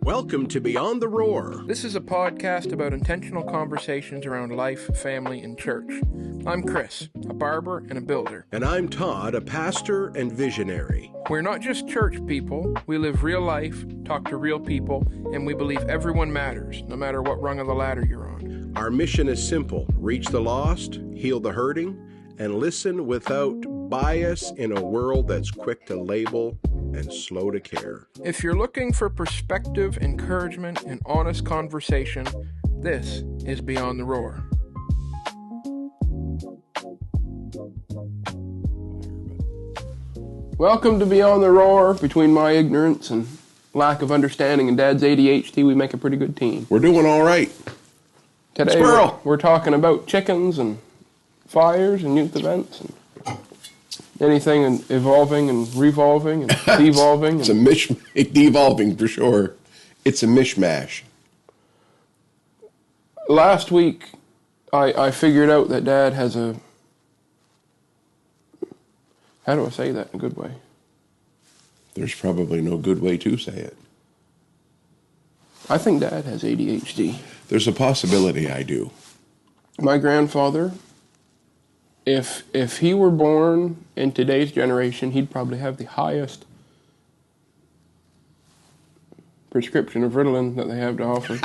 Welcome to Beyond the Roar. This is a podcast about intentional conversations around life, family, and church. I'm Chris, a barber and a builder. And I'm Todd, a pastor and visionary. We're not just church people. We live real life, talk to real people, and we believe everyone matters, no matter what rung of the ladder you're on. Our mission is simple: reach the lost, heal the hurting, and listen without bias in a world that's quick to label and slow to care. If you're looking for perspective, encouragement, and honest conversation, this is Beyond the Roar. Welcome to Beyond the Roar. Between my ignorance and lack of understanding and Dad's ADHD, we make a pretty good team. We're doing all right. Today we're talking about chickens and fires and youth events and anything and evolving and revolving and devolving. It's a devolving for sure. It's a mishmash. Last week, I figured out that Dad has a... How do I say that in a good way? There's probably no good way to say it. I think Dad has ADHD. There's a possibility I do. My grandfather, if he were born in today's generation, he'd probably have the highest prescription of Ritalin that they have to offer.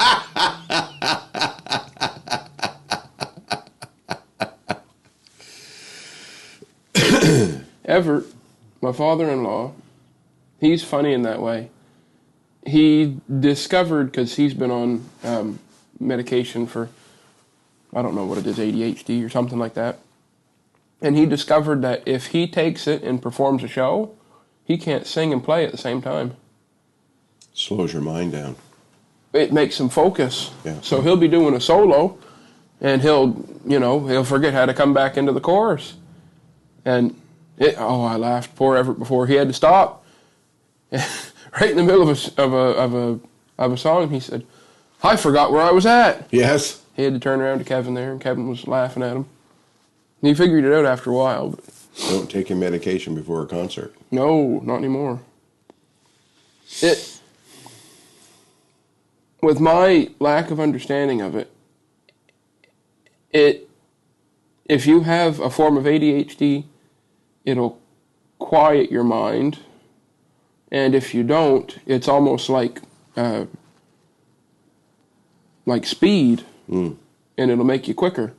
Everett, my father-in-law, he's funny in that way. He discovered, because he's been on medication for, I don't know what it is, ADHD or something like that. And he discovered that if he takes it and performs a show, he can't sing and play at the same time. Slows your mind down. It makes him focus. Yeah. So he'll be doing a solo, and he'll forget how to come back into the chorus. And I laughed. Poor Everett before he had to stop. Right in the middle of a song, he said, "I forgot where I was at." Yes. He had to turn around to Kevin there, and Kevin was laughing at him. And he figured it out after a while. But don't take your medication before a concert. No, not anymore. With my lack of understanding of it, if you have a form of ADHD, it'll quiet your mind. And if you don't, it's almost like speed, and it'll make you quicker.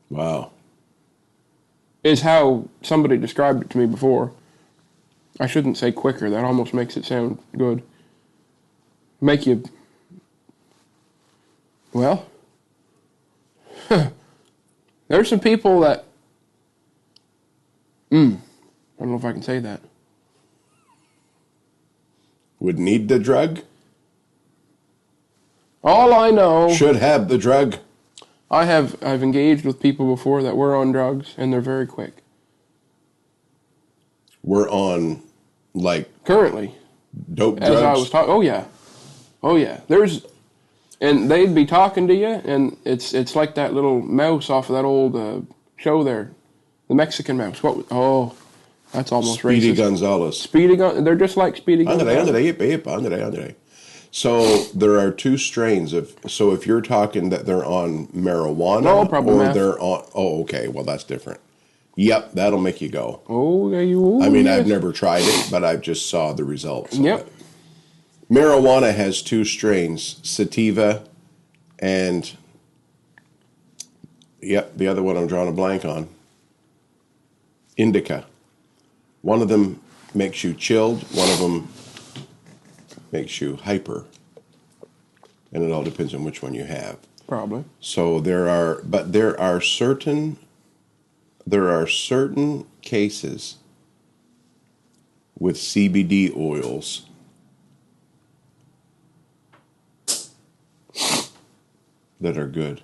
Wow. Is how somebody described it to me before. I shouldn't say quicker. That almost makes it sound good. Make you... Well... There's some people that... I don't know if I can say that. Would need the drug? All I know... Should have the drug. I've engaged with people before that were on drugs, and they're very quick. We're on, currently. Dope drugs? As I was talking... Oh, yeah. And they'd be talking to you, and it's like that little mouse off of that old show there. The Mexican mouse. That's almost Speedy racist. Gonzalez. They're just like Speedy Gonzalez. Andre. So there are two strains of. So if you're talking that they're on marijuana, probably meth. They're on. Oh, okay. Well, that's different. Yep, that'll make you go. Oh, yeah, you. I mean, yes. I've never tried it, but I've just saw the results. Yep. Of it. Marijuana has two strains: sativa, and the other one I'm drawing a blank on. Indica. One of them makes you chilled. One of them makes you hyper, and it all depends on which one you have. Probably. So there are certain cases with CBD oils that are good.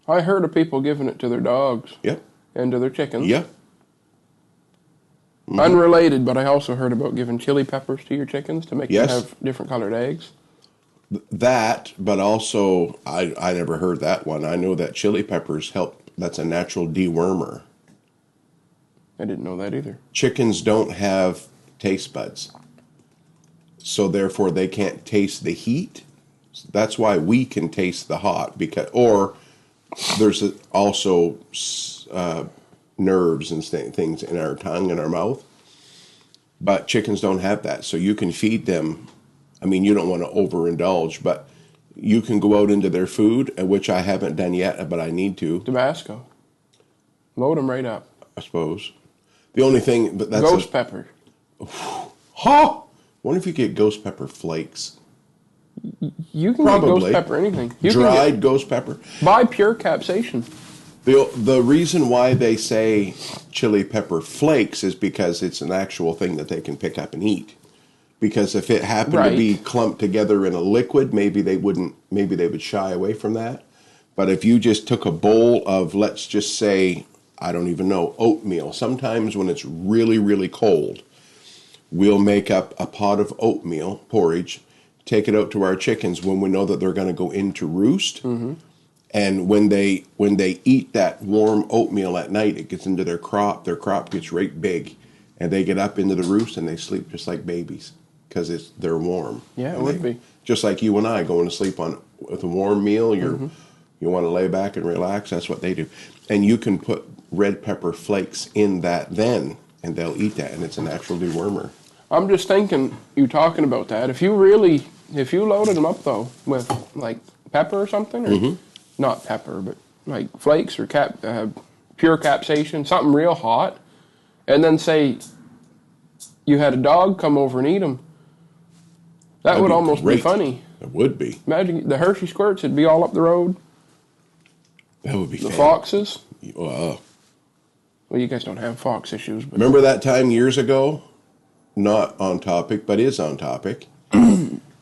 I heard of people giving it to their dogs. Yep. And to their chickens. Yep. Mm-hmm. Unrelated, but I also heard about giving chili peppers to your chickens to make them have different colored eggs. That, but also, I never heard that one. I know that chili peppers help. That's a natural dewormer. I didn't know that either. Chickens don't have taste buds. so therefore they can't taste the heat. That's why we can taste the hot, because, or there's also nerves and things in our tongue and our mouth. But chickens don't have that, so you can feed them. I mean, you don't want to overindulge, but you can go out into their food, which I haven't done yet, but I need to. Tabasco. Load them right up. I suppose. The only thing, but that's ghost pepper. Ha! Wonder if you get ghost pepper flakes. You can Probably. get ghost pepper anything. You Dried ghost pepper. Buy pure capsaicin. The reason why they say chili pepper flakes is because it's an actual thing that they can pick up and eat. Because if it happened to be clumped together in a liquid, maybe they would shy away from that. But if you just took a bowl of, let's just say, I don't even know, oatmeal. Sometimes when it's really, really cold, we'll make up a pot of oatmeal porridge, take it out to our chickens when we know that they're going to go into roost. Mm-hmm. And when they eat that warm oatmeal at night, it gets into their crop. Their crop gets right big, and they get up into the roost and they sleep just like babies because they're warm. Yeah, it would be just like you and I going to sleep with a warm meal. You want to lay back and relax. That's what they do, and you can put red pepper flakes in that then, and they'll eat that, and it's a natural dewormer. I'm just thinking, you talking about that. If you loaded them up though with like pepper or something, or not pepper, but like flakes or pure capsaicin, something real hot, and then say you had a dog come over and eat them, that would almost be funny. It would be. Imagine the Hershey squirts would be all up the road. That would be the foxes. Well, you guys don't have fox issues. But remember that time years ago? Not on topic, but is on topic.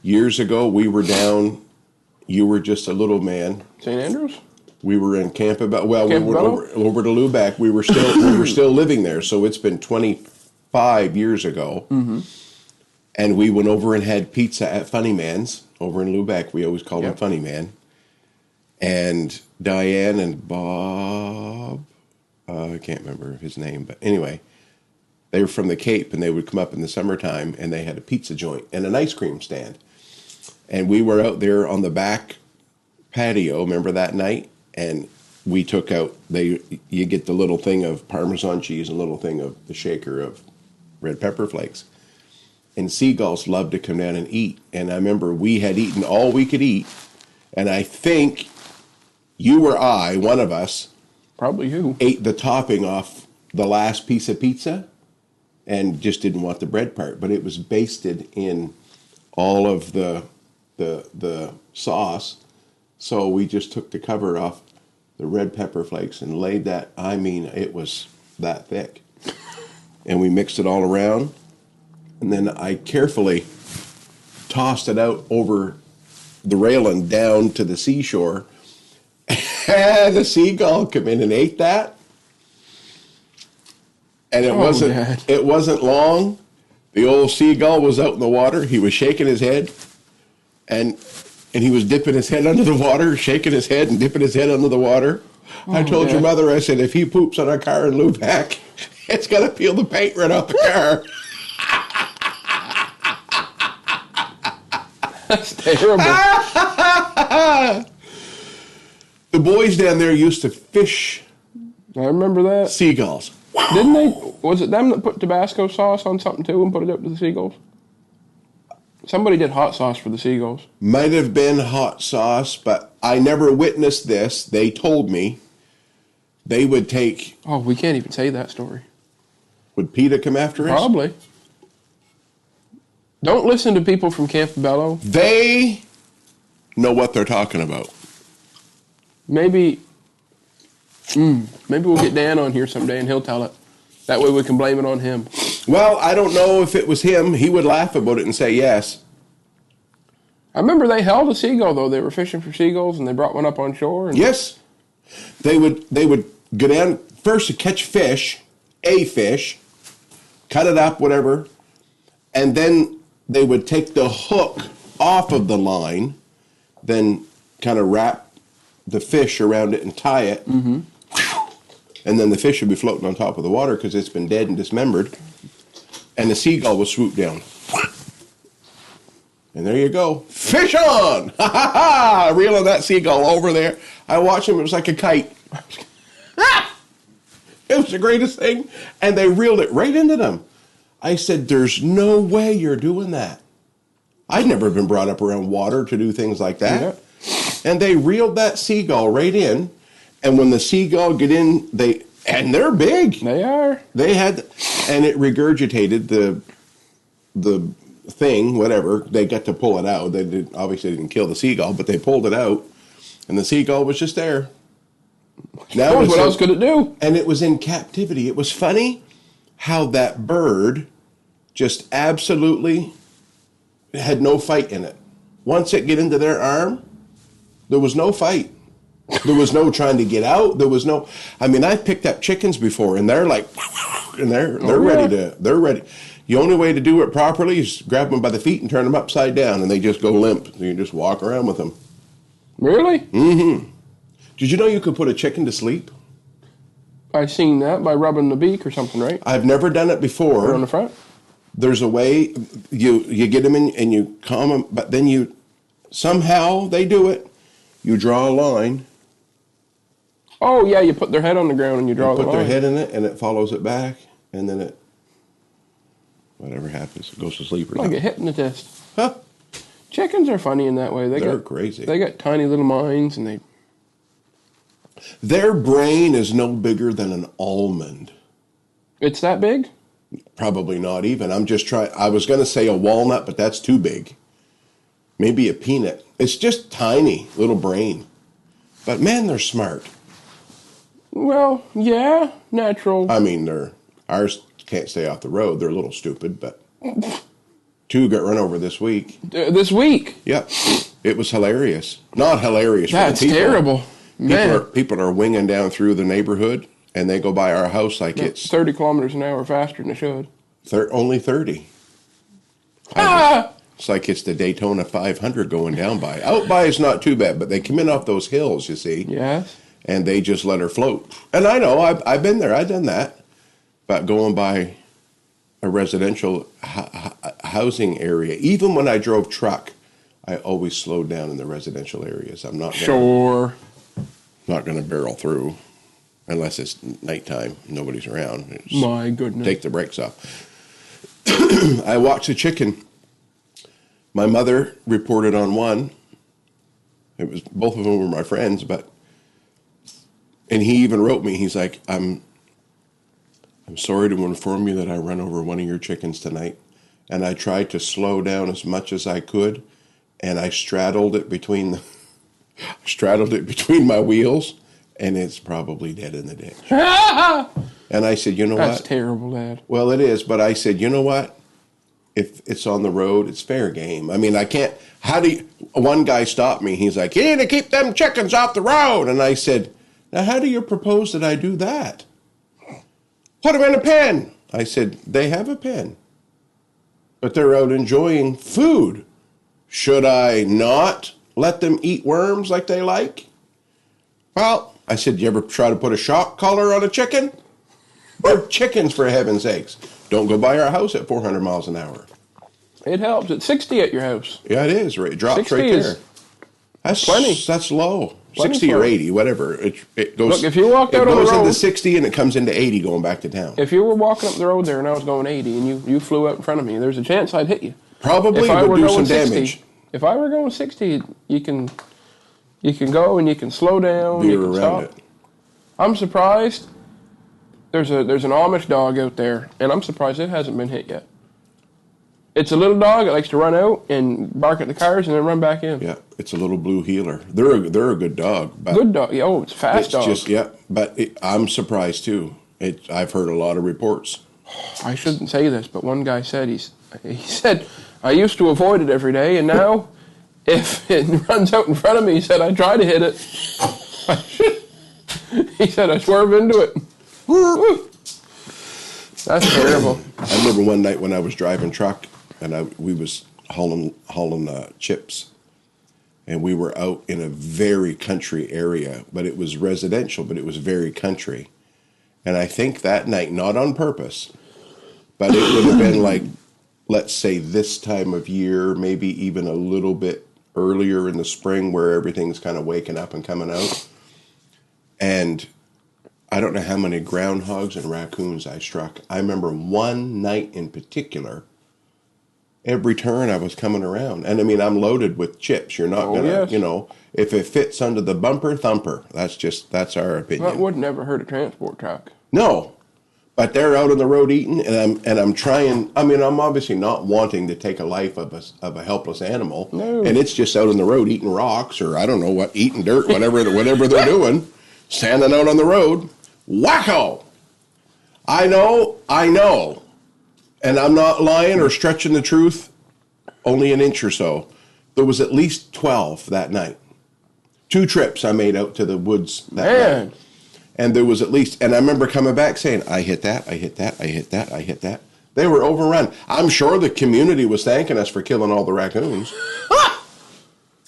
Years ago, we were down. You were just a little man. St. Andrews. We were in Campbell. Well, we were Campbell? over to Lubec. We were still living there. So it's been 25 years ago. Mm-hmm. And we went over and had pizza at Funny Man's over in Lubec. We always called him Funny Man. And Diane and Bob, I can't remember his name, but anyway, they were from the Cape, and they would come up in the summertime, and they had a pizza joint and an ice cream stand. And we were out there on the back patio, remember that night? And we took out, you get the little thing of Parmesan cheese and a little thing of the shaker of red pepper flakes. And seagulls loved to come down and eat. And I remember we had eaten all we could eat, and I think you or I, one of us, probably you, ate the topping off the last piece of pizza and just didn't want the bread part. But it was basted in all of the sauce. So we just took the cover off the red pepper flakes and laid that. I mean, it was that thick. And we mixed it all around. And then I carefully tossed it out over the railing down to the seashore. And the seagull come in and ate that. And it wasn't long. The old seagull was out in the water. He was shaking his head. And he was dipping his head under the water, shaking his head and dipping his head under the water. I told your mother, I said, if he poops on our car in Lubec, it's going to peel the paint right off the car. That's terrible. The boys down there used to fish. I remember that. Seagulls. Didn't they? Was it them that put Tabasco sauce on something too and put it up to the seagulls? Somebody did hot sauce for the seagulls. Might have been hot sauce, but I never witnessed this. They told me they would take... Oh, we can't even say that story. Would PETA come after us? Probably. Don't listen to people from Campobello. They know what they're talking about. Maybe we'll get Dan on here someday and he'll tell it. That way we can blame it on him. Well, I don't know if it was him. He would laugh about it and say yes. I remember they held a seagull, though. They were fishing for seagulls, and they brought one up on shore. And yes. They would go down first to catch a fish, cut it up, whatever, and then they would take the hook off of the line, then kind of wrap the fish around it and tie it, and then the fish would be floating on top of the water because it's been dead and dismembered, and the seagull would swoop down. And there you go. Fish on! Ha ha ha! Reeling that seagull over there. I watched him. It was like a kite. It was the greatest thing. And they reeled it right into them. I said, there's no way you're doing that. I'd never been brought up around water to do things like that. Yeah. And they reeled that seagull right in. And when the seagull get in, they're big. They are. They had, and it regurgitated the thing, whatever. They got to pull it out. They obviously didn't kill the seagull, but they pulled it out. And the seagull was just there. Now what else could it do? And it was in captivity. It was funny how that bird just absolutely had no fight in it. Once it get into their arm, there was no fight. There was no trying to get out. There was no. I mean, I've picked up chickens before, and they're like, and they're ready to. They're ready. The only way to do it properly is grab them by the feet and turn them upside down, and they just go limp. You just walk around with them. Really? Mm-hmm. Did you know you could put a chicken to sleep? I've seen that by rubbing the beak or something, right? I've never done it before. Or on the front? There's a way you get them in and you calm them, but then somehow they do it. You draw a line. Oh, yeah, you put their head on the ground and you draw the line. Put their head in it and it follows it back, and then whatever happens, it goes to sleep or like not. a hypnotist. Huh? Chickens are funny in that way. They're crazy. They got tiny little minds, and their brain is no bigger than an almond. It's that big? Probably not even. I'm just trying. I was going to say a walnut, but that's too big. Maybe a peanut. It's just tiny little brain. But man, they're smart. Well, yeah, natural. I mean, ours can't stay off the road. They're a little stupid, but 2 got run over this week. This week? Yep. It was hilarious. Not hilarious. That's for the people. terrible. Man. People are winging down through the neighborhood, and they go by our house like it's 30 kilometers an hour faster than it should. Only 30. Ah! It's like it's the Daytona 500 going down by. Out by is not too bad, but they come in off those hills, you see. Yes. And they just let her float. And I know, I've been there, I've done that. But going by a residential housing area, even when I drove truck, I always slowed down in the residential areas. I'm not going to barrel through unless it's nighttime, nobody's around. My goodness. Take the brakes off. I watched a chicken. My mother reported on one. It was both of them were my friends, and he even wrote me. He's like, I'm sorry to inform you that I ran over one of your chickens tonight, and I tried to slow down as much as I could, and I straddled it between my wheels, and it's probably dead in the ditch. And I said, you know what? That's terrible, Dad. Well, it is, but I said, you know what? If it's on the road, it's fair game. I mean, I can't. One guy stopped me. He's like, you need to keep them chickens off the road. And I said, now, how do you propose that I do that? Put them in a pen. I said, they have a pen, but they're out enjoying food. Should I not let them eat worms like they like? Well, I said, you ever try to put a shock collar on a chicken? They're chickens, for heaven's sakes. Don't go by our house at 400 miles an hour. It helps. It's 60 at your house. Yeah, it is. It drops right there. That's plenty. That's low. Plenty 60 or 80, whatever. It goes. Look, if you walked out on the road, it goes into 60 and it comes into 80 going back to town. If you were walking up the road there and I was going 80 and you flew up in front of me, there's a chance I'd hit you. Probably would do some damage. If I were going 60, you can go and you can slow down. You can stop. It. I'm surprised. There's an Amish dog out there, and I'm surprised it hasn't been hit yet. It's a little dog that likes to run out and bark at the cars and then run back in. Yeah, it's a little blue heeler. They're a good dog. But good dog. Oh, it's a fast dog. I'm surprised too. I've heard a lot of reports. I shouldn't say this, but one guy said he said I used to avoid it every day, and now if it runs out in front of me, he said I try to hit it. He said I swerve into it. That's terrible. I remember one night when I was driving truck and we was hauling chips, and we were out in a very country area, but it was residential, but it was very country. And I think that night, not on purpose, but it would have been like let's say this time of year, maybe even a little bit earlier in the spring where everything's kind of waking up and coming out. And I don't know how many groundhogs and raccoons I struck. I remember one night in particular, every turn I was coming around. And I mean, I'm loaded with chips. You're not going to, yes. you know, if it fits under the bumper, thumper. That's our opinion. That would never hurt a transport truck. No, but they're out on the road eating, and I'm trying. I mean, I'm obviously not wanting to take a life of a helpless animal, No. and it's just out on the road eating rocks or I don't know what, eating dirt, whatever they're doing, standing out on the road. Wacko! I know, and I'm not lying or stretching the truth. Only an inch or so. There was at least 12 that night. 2 trips I made out to the woods that night. And there was at least, and I remember coming back saying, I hit that. They were overrun. I'm sure the community was thanking us for killing all the raccoons.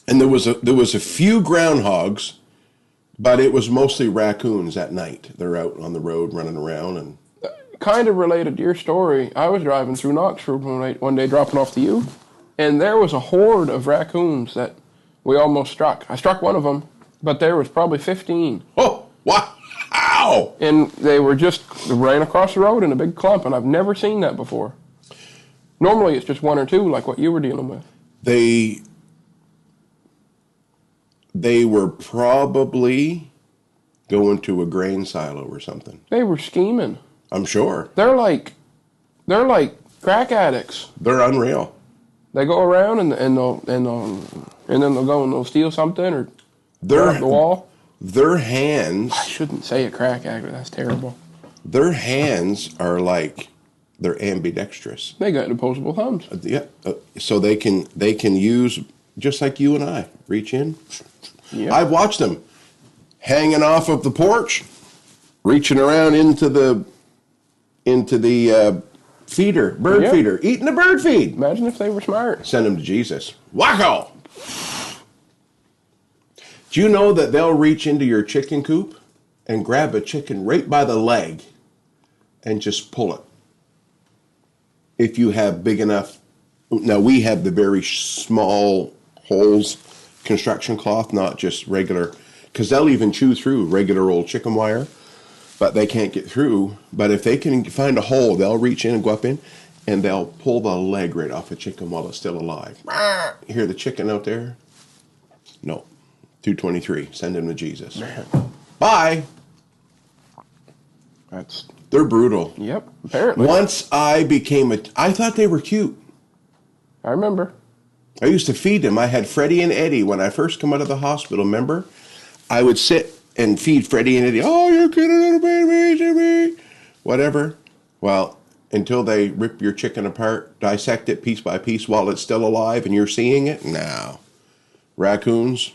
And there was a few groundhogs, but it was mostly raccoons at night. They're out on the road running around. And kind of related to your story, I was driving through Knoxford one day dropping off to you, and there was a horde of raccoons that we almost struck. I struck one of them, but there was probably 15. Oh, wow. Ow! And they ran across the road in a big clump, and I've never seen that before. Normally it's just 1 or 2, like what you were dealing with. They were probably going to a grain silo or something. They were scheming. I'm sure. They're like crack addicts. They're unreal. They go around and then they'll go and they'll steal something or They're up the wall. Their hands. I shouldn't say a crack addict. That's terrible. Their hands are like they're ambidextrous. They got opposable thumbs. Yeah, so they can use just like you and I reach in. Yeah. I've watched them hanging off of the porch, reaching around into the feeder, bird feeder, eating the bird feed. Imagine if they were smart. Send them to Jesus. Wacko! Do you know that they'll reach into your chicken coop and grab a chicken right by the leg and just pull it? If you have big enough. Now, we have the very small holes, construction cloth, not just regular, because they'll even chew through regular old chicken wire, but they can't get through. But if they can find a hole, they'll reach in and go up in, and they'll pull the leg right off a chicken while it's still alive. You hear the chicken out there? No. 223. Send him to Jesus. Man. Bye. They're brutal. Yep, apparently. Once I thought they were cute. I remember. I used to feed them. I had Freddie and Eddie when I first come out of the hospital, remember? I would sit and feed Freddie and Eddie. Oh, you cute little baby, Jimmy. Whatever. Well, until they rip your chicken apart, dissect it piece by piece while it's still alive and you're seeing it? No. Raccoons.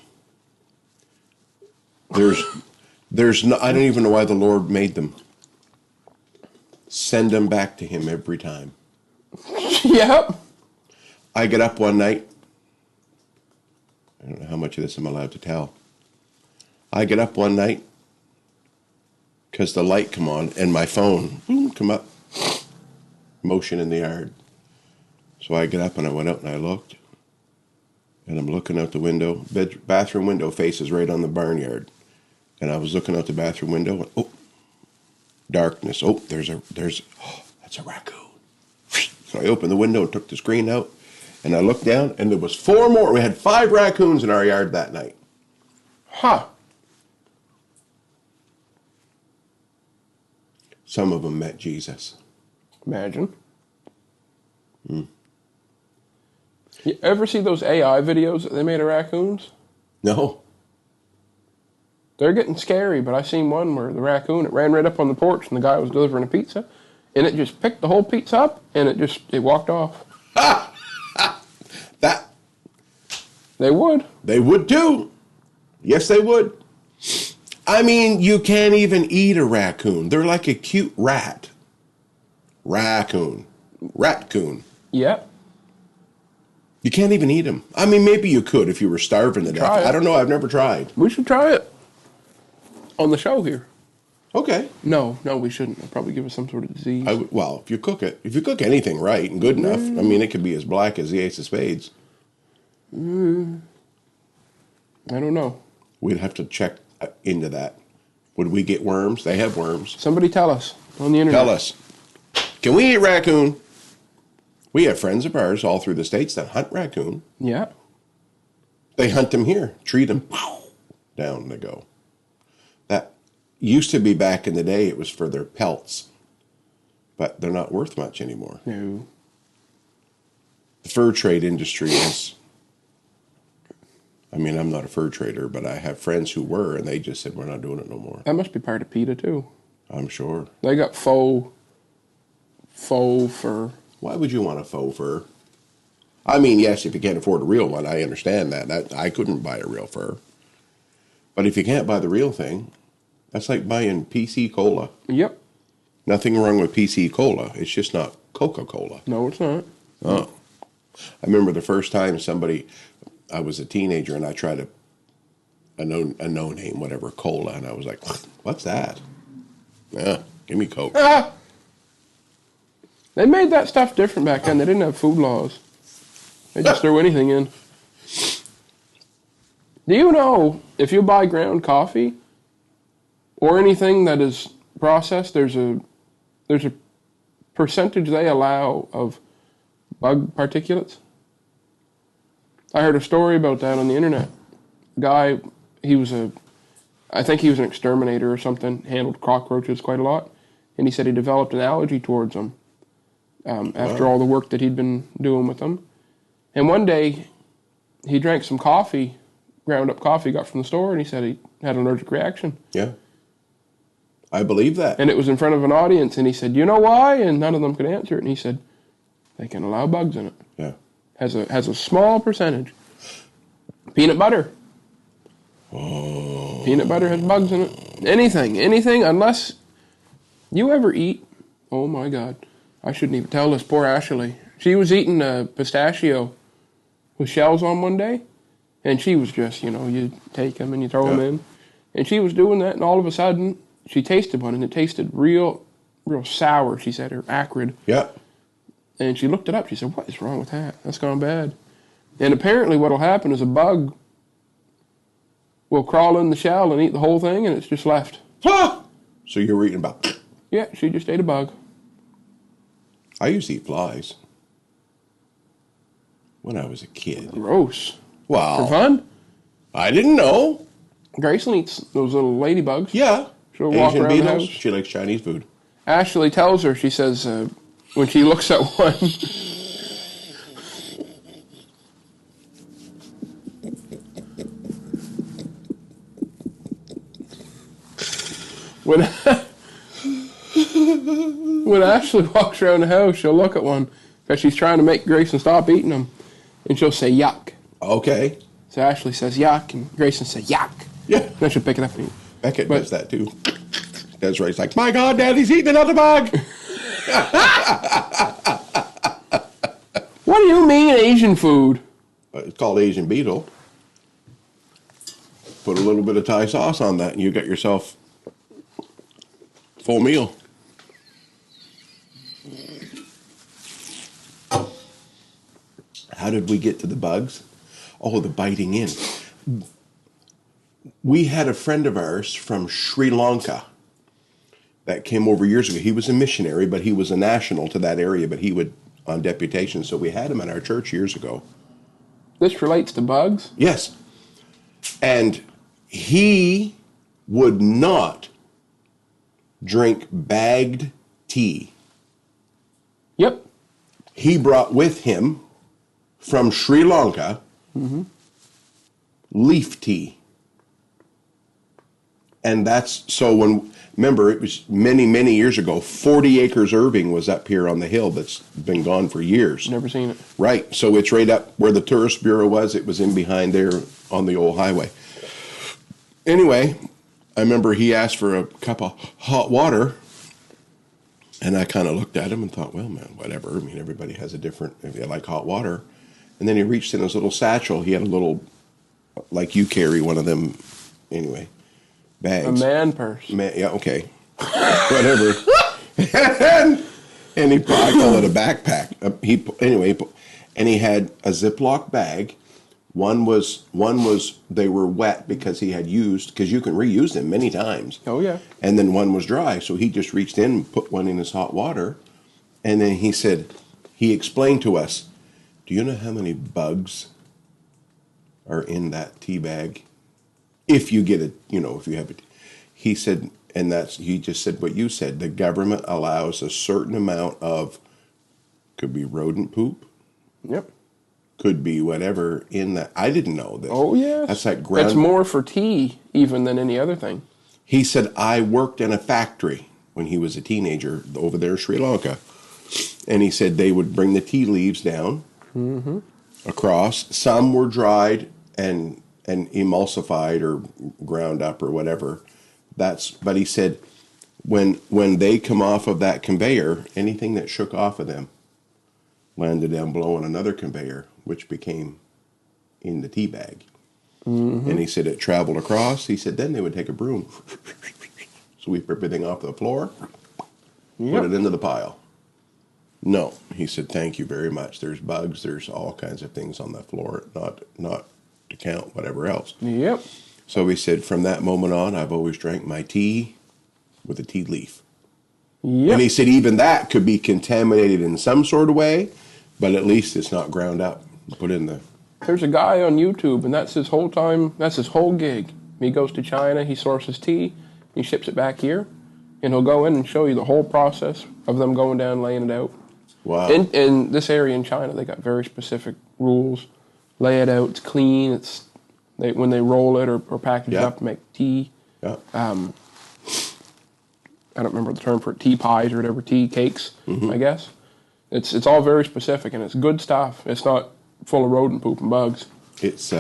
There's no, I don't even know why the Lord made them. Send them back to him every time. Yep. I get up one night. I don't know how much of this I'm allowed to tell. I get up one night because the light come on and my phone come up. Motion in the yard. So I get up and I went out and I looked. And I'm looking out the window. Bathroom window faces right on the barnyard. And I was looking out the bathroom window. And, oh, darkness. Oh, that's a raccoon. So I opened the window and took the screen out. And I looked down and there was 4 more. We had 5 raccoons in our yard that night. Huh. Some of them met Jesus. Imagine. You ever see those AI videos that they made of raccoons? No. They're getting scary, but I seen one where the raccoon, it ran right up on the porch and the guy was delivering a pizza, and it just picked the whole pizza up and it walked off. That. They would. They would too. Yes, they would. I mean, you can't even eat a raccoon. They're like a cute rat. Raccoon. Yep. You can't even eat them. I mean, maybe you could if you were starving to death. Try it. I don't know. I've never tried. We should try it on the show here. Okay. No, we shouldn't. It'll probably give us some sort of disease. Well, if you cook anything right and good enough, I mean, it could be as black as the ace of spades. I don't know. We'd have to check into that. Would we get worms? They have worms. Somebody tell us on the internet. Tell us. Can we eat raccoon? We have friends of ours all through the States that hunt raccoon. Yeah. They hunt them here, treat them, down they go. That used to be back in the day, it was for their pelts. But they're not worth much anymore. No. The fur trade industry is... I mean, I'm not a fur trader, but I have friends who were, and they just said, we're not doing it no more. That must be part of PETA, too. I'm sure. They got faux fur. Why would you want a faux fur? I mean, yes, if you can't afford a real one, I understand that. I couldn't buy a real fur. But if you can't buy the real thing, that's like buying PC Cola. Yep. Nothing wrong with PC Cola. It's just not Coca-Cola. No, it's not. Oh. I remember the first time I was a teenager and I tried a no-name, whatever, cola, and I was like, what's that? Yeah, give me Coke. Ah! They made that stuff different back then. They didn't have food laws. They just threw anything in. Do you know if you buy ground coffee or anything that is processed, there's a percentage they allow of bug particulates? I heard a story about that on the internet. Guy, I think he was an exterminator or something, handled cockroaches quite a lot, and he said he developed an allergy towards them after all the work that he'd been doing with them. And one day, he drank some coffee, ground up coffee, got from the store, and he said he had an allergic reaction. Yeah. I believe that. And it was in front of an audience, and he said, you know why? And none of them could answer it. And he said, they can allow bugs in it. Yeah. Has a small percentage. Peanut butter. Oh. Peanut butter has bugs in it. Anything, unless you ever eat, oh my God, I shouldn't even tell this, poor Ashley. She was eating a pistachio with shells on one day, and she was just, you take them and you throw them in. And she was doing that, and all of a sudden, she tasted one, and it tasted real sour, she said, or acrid. Yeah. And she looked it up. She said, what is wrong with that? That's gone bad. And apparently what will happen is a bug will crawl in the shell and eat the whole thing, and it's just left. Ah! So you were eating about... Yeah, she just ate a bug. I used to eat flies when I was a kid. Gross. Wow. For fun? I didn't know. Graceland eats those little ladybugs. Yeah. She'll walk Asian around the beetles. house. She likes Chinese food. Ashley tells her, she says, when she looks at one, when Ashley walks around the house, she'll look at one because she's trying to make Grayson stop eating them, and she'll say yuck. Okay. So Ashley says yuck, and Grayson says yuck. Yeah. Then she'll pick it up and eat. Beckett does that too. Desiree's like, my God, Daddy's eating another bug. What do you mean Asian food? It's called Asian beetle. Put a little bit of Thai sauce on that, and you got yourself full meal. How did we get to the bugs? Oh, the biting in. We had a friend of ours from Sri Lanka that came over years ago. He was a missionary, but he was a national to that area, but he would on deputation. So we had him in our church years ago. This relates to bugs? Yes. And he would not drink bagged tea. Yep. He brought with him from Sri Lanka leaf tea. And that's, so when, remember, it was many, many years ago, 40 Acres Irving was up here on the hill that's been gone for years. Never seen it. Right, so it's right up where the tourist bureau was. It was in behind there on the old highway. Anyway, I remember he asked for a cup of hot water, and I kind of looked at him and thought, well, man, whatever. I mean, everybody has a different, if they like hot water. And then he reached in his little satchel. He had a little, like you carry one of them, anyway, bags. A man purse. Yeah, okay. whatever. and I call it a backpack. And he had a Ziploc bag. One was they were wet because he had used, because you can reuse them many times. Oh yeah. And then one was dry, so he just reached in and put one in his hot water, and then he explained to us, do you know how many bugs are in that tea bag? If you get it, if you have it, he said, and he just said what you said. The government allows a certain amount of, could be rodent poop. Yep. Could be whatever in that. I didn't know this. Oh yeah. That's like It's more for tea even than any other thing. He said, I worked in a factory when he was a teenager over there in Sri Lanka. And he said they would bring the tea leaves down across. Some were dried and emulsified or ground up or whatever. But he said when they come off of that conveyor, anything that shook off of them landed down below on another conveyor, which became in the tea bag. And he said it traveled across. He said then they would take a broom, sweep everything off the floor, put it into the pile. No, he said, thank you very much. There's bugs. There's all kinds of things on the floor, not to count whatever else. Yep. So he said, from that moment on, I've always drank my tea with a tea leaf. Yep. And he said even that could be contaminated in some sort of way, but at least it's not ground up. Put in the... There's a guy on YouTube, and that's his whole gig. He goes to China, he sources tea, he ships it back here, and he'll go in and show you the whole process of them going down, laying it out. Wow. In this area in China, they got very specific rules. Lay it out, it's clean, when they roll it or package it up, make tea. Yeah. I don't remember the term for it, tea pies or whatever, tea cakes, I guess. It's all very specific, and it's good stuff. It's not full of rodent poop and bugs. It's,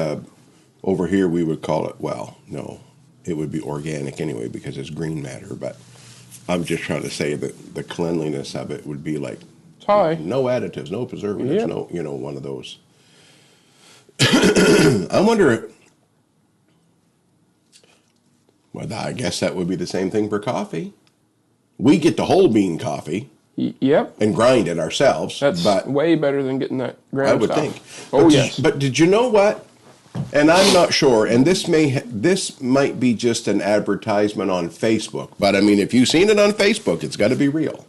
over here we would call it, well, no, it would be organic anyway because it's green matter, but I'm just trying to say that the cleanliness of it would be like no additives, no preservatives, no, one of those. I wonder, well, I guess that would be the same thing for coffee. We get the whole bean coffee. Yep. And grind it ourselves. That's way better than getting that ground I would stuff. think. Oh, yes. But did you know what? And I'm not sure, and this might be just an advertisement on Facebook, but I mean, if you've seen it on Facebook, it's got to be real.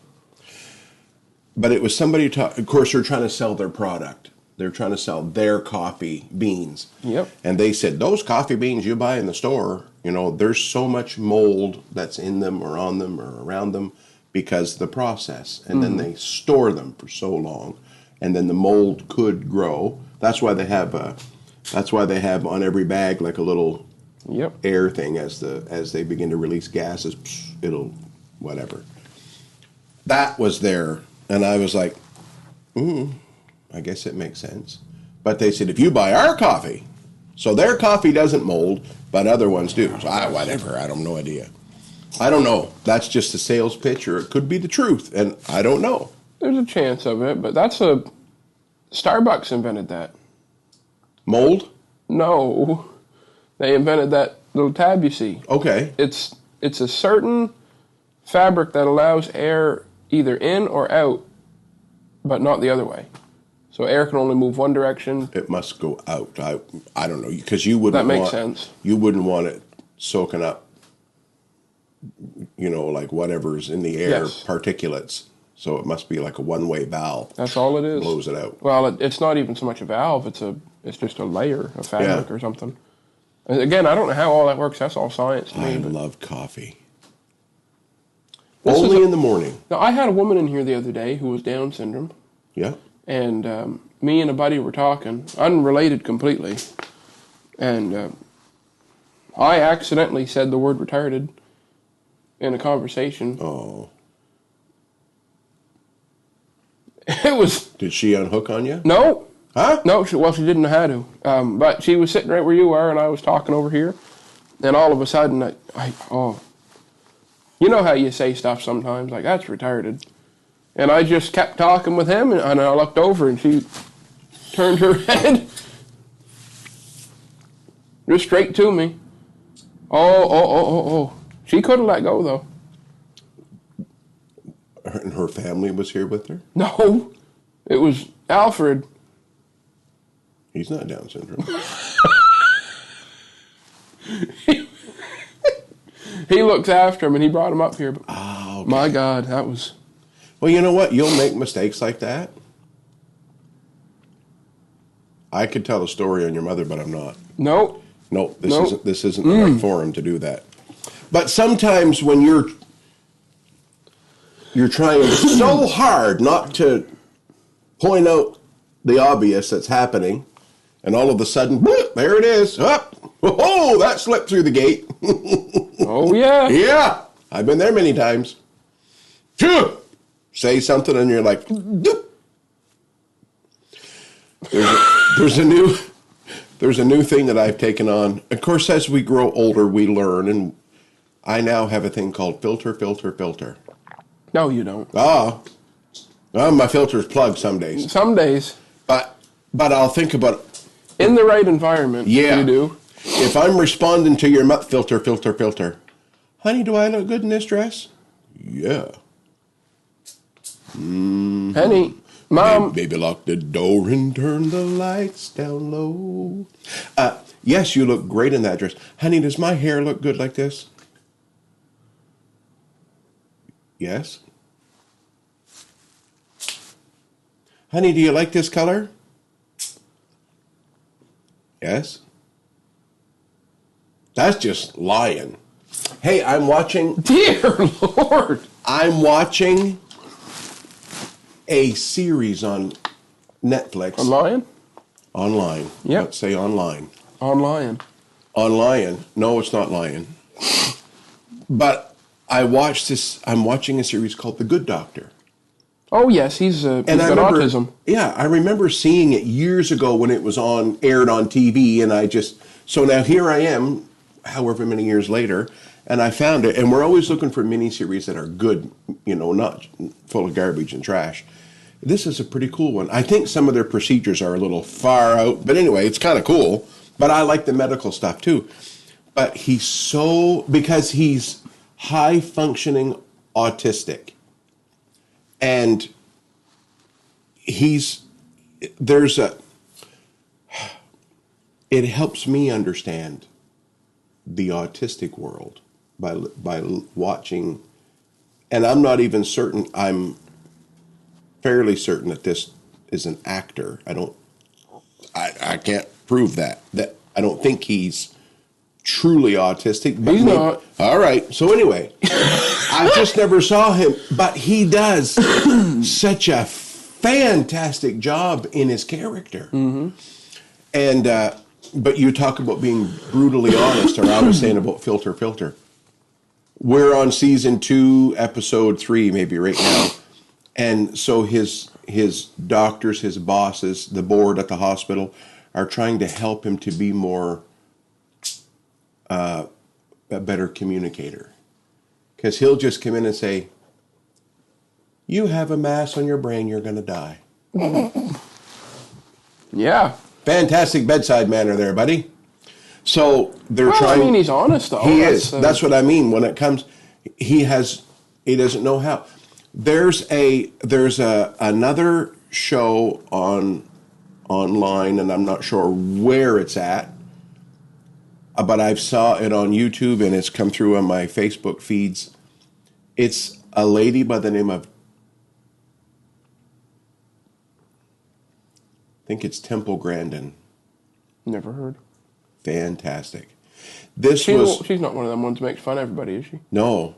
But it was somebody, of course, they're trying to sell their product. They're trying to sell their coffee beans. Yep. And they said, those coffee beans you buy in the store, there's so much mold that's in them or on them or around them because of the process. And then they store them for so long. And then the mold could grow. That's why they have on every bag like a little air thing as they begin to release gases, it'll whatever. That was there. And I was like, I guess it makes sense. But they said, if you buy our coffee, so their coffee doesn't mold, but other ones do. So whatever, I have no idea. I don't know. That's just a sales pitch, or it could be the truth, and I don't know. There's a chance of it, but Starbucks invented that. Mold? No. They invented that little tab you see. Okay. It's a certain fabric that allows air either in or out, but not the other way. So air can only move one direction. It must go out. I don't know, because you wouldn't. That makes sense. You wouldn't want it soaking up, like whatever's in the air, particulates. So it must be like a one-way valve. That's all it is. Blows it out. Well, it's not even so much a valve. It's just a layer of fabric or something. And again, I don't know how all that works. That's all science to me. I love coffee. Only in the morning. Now, I had a woman in here the other day who was Down syndrome. Yeah. And me and a buddy were talking, unrelated completely. And I accidentally said the word retarded in a conversation. Oh. It was... Did she unhook on you? No. Huh? No, she didn't know how to. But she was sitting right where you are, and I was talking over here. And all of a sudden, you know how you say stuff sometimes, like, that's retarded. And I just kept talking with him, and I looked over, and she turned her head just straight to me. Oh. She couldn't let go, though. her family was here with her? No, it was Alfred. He's not Down syndrome. He looks after him, and he brought him up here. But Oh, okay. my God, that was... Well, you know what? You'll make mistakes like that. I could tell a story on your mother, but I'm not. Nope. No, Nope. this isn't the right forum to do that. But sometimes when you're trying so hard not to point out the obvious that's happening, and all of a sudden, bloop, there it is. Up. Oh, that slipped through the gate. Oh, yeah. Yeah, I've been there many times. Phew. Say something and you're like, doop. There's a new thing that I've taken on. Of course, as we grow older, we learn, and I now have a thing called filter. No, you don't. Well, my filter's plugged some days, Some days, but I'll think about it. in the right environment, Yeah. you do. If I'm responding to your filter. Honey, do I look good in this dress? Yeah. Penny, Mom, Baby, lock the door and turn the lights down low. Yes, you look great in that dress. Honey, does my hair look good like this? Yes. Honey, do you like this color? Yes. That's just lying. Hey, I'm watching dear Lord. a series on Netflix. I'm lying? Online. Yep. Let's say online. Online. Online. No, it's not lying. But I'm watching a series called The Good Doctor. Oh, yes, he's got autism. Yeah, I remember seeing it years ago when it was aired on TV, and so now here I am, however many years later, and I found it, and we're always looking for miniseries that are good, not full of garbage and trash. This is a pretty cool one. I think some of their procedures are a little far out, but anyway, it's kind of cool. But I like the medical stuff too. But because he's high functioning autistic, and it helps me understand the autistic world by watching, and I'm not even certain, I'm fairly certain that this is an actor. I can't prove that I don't think he's truly autistic. But He's not. All right. So anyway, I just never saw him, but he does such a fantastic job in his character. Mm-hmm. And but you talk about being brutally honest, or I was saying about filter. We're on season 2, episode 3, maybe right now, and so his doctors, his bosses, the board at the hospital are trying to help him to be more a better communicator, because he'll just come in and say, "You have a mass on your brain, you're going to die." Yeah. Fantastic bedside manner there, buddy. So they're Well, trying. I mean, he's honest, though. He is. That's what I mean. When it comes, he doesn't know how. There's another show online, and I'm not sure where it's at, but I saw it on YouTube, and it's come through on my Facebook feeds. It's a lady by the name of, I think it's Temple Grandin. Never heard. Fantastic. She's not one of them ones that makes fun of everybody, is she? No.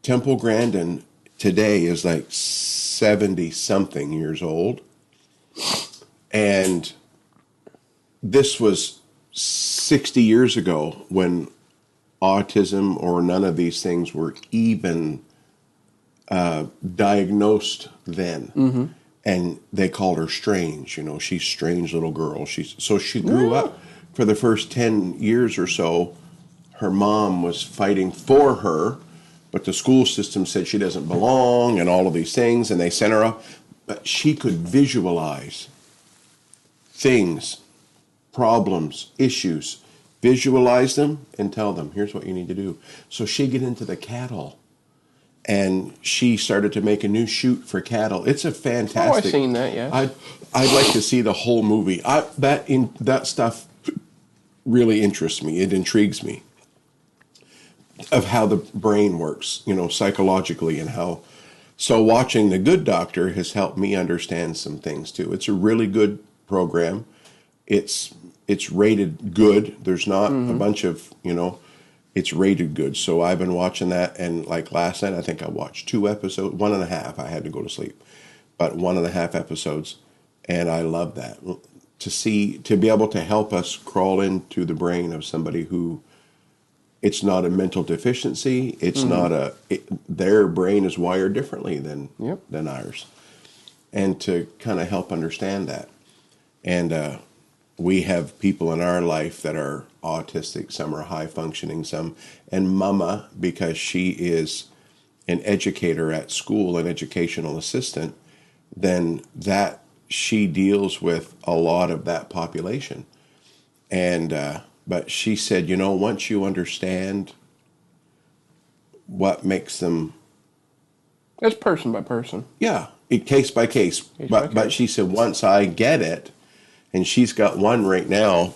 Temple Grandin today is like 70-something years old. And this was 60 years ago when autism or none of these things were even diagnosed then. Mm-hmm. And they called her strange. She's a strange little girl. So she grew up. For the first 10 years or so, her mom was fighting for her, but the school system said she doesn't belong and all of these things, and they sent her off. But she could visualize things, problems, issues, visualize them and tell them, here's what you need to do. So she'd get into the cattle and she started to make a new shoot for cattle. It's a fantastic. Oh, I've seen that. Yeah. I'd like to see the whole movie. That stuff really interests me. It intrigues me of how the brain works, psychologically, and how. So watching The Good Doctor has helped me understand some things too. It's a really good program. It's rated good. There's not a bunch of, it's rated good. So I've been watching that, and like last night, I think I watched 2 episodes, 1.5. I had to go to sleep, but 1.5 episodes, and I love that. To be able to help us crawl into the brain of somebody who, it's not a mental deficiency. It's not their brain is wired differently than ours, and to kind of help understand that. And we have people in our life that are autistic. Some are high functioning. Some, and Mama, because she is an educator at school, an educational assistant, then that she deals with a lot of that population. And but she said, once you understand what makes them, it's person by person. Yeah, case by case. But she said, once I get it, and she's got one right now,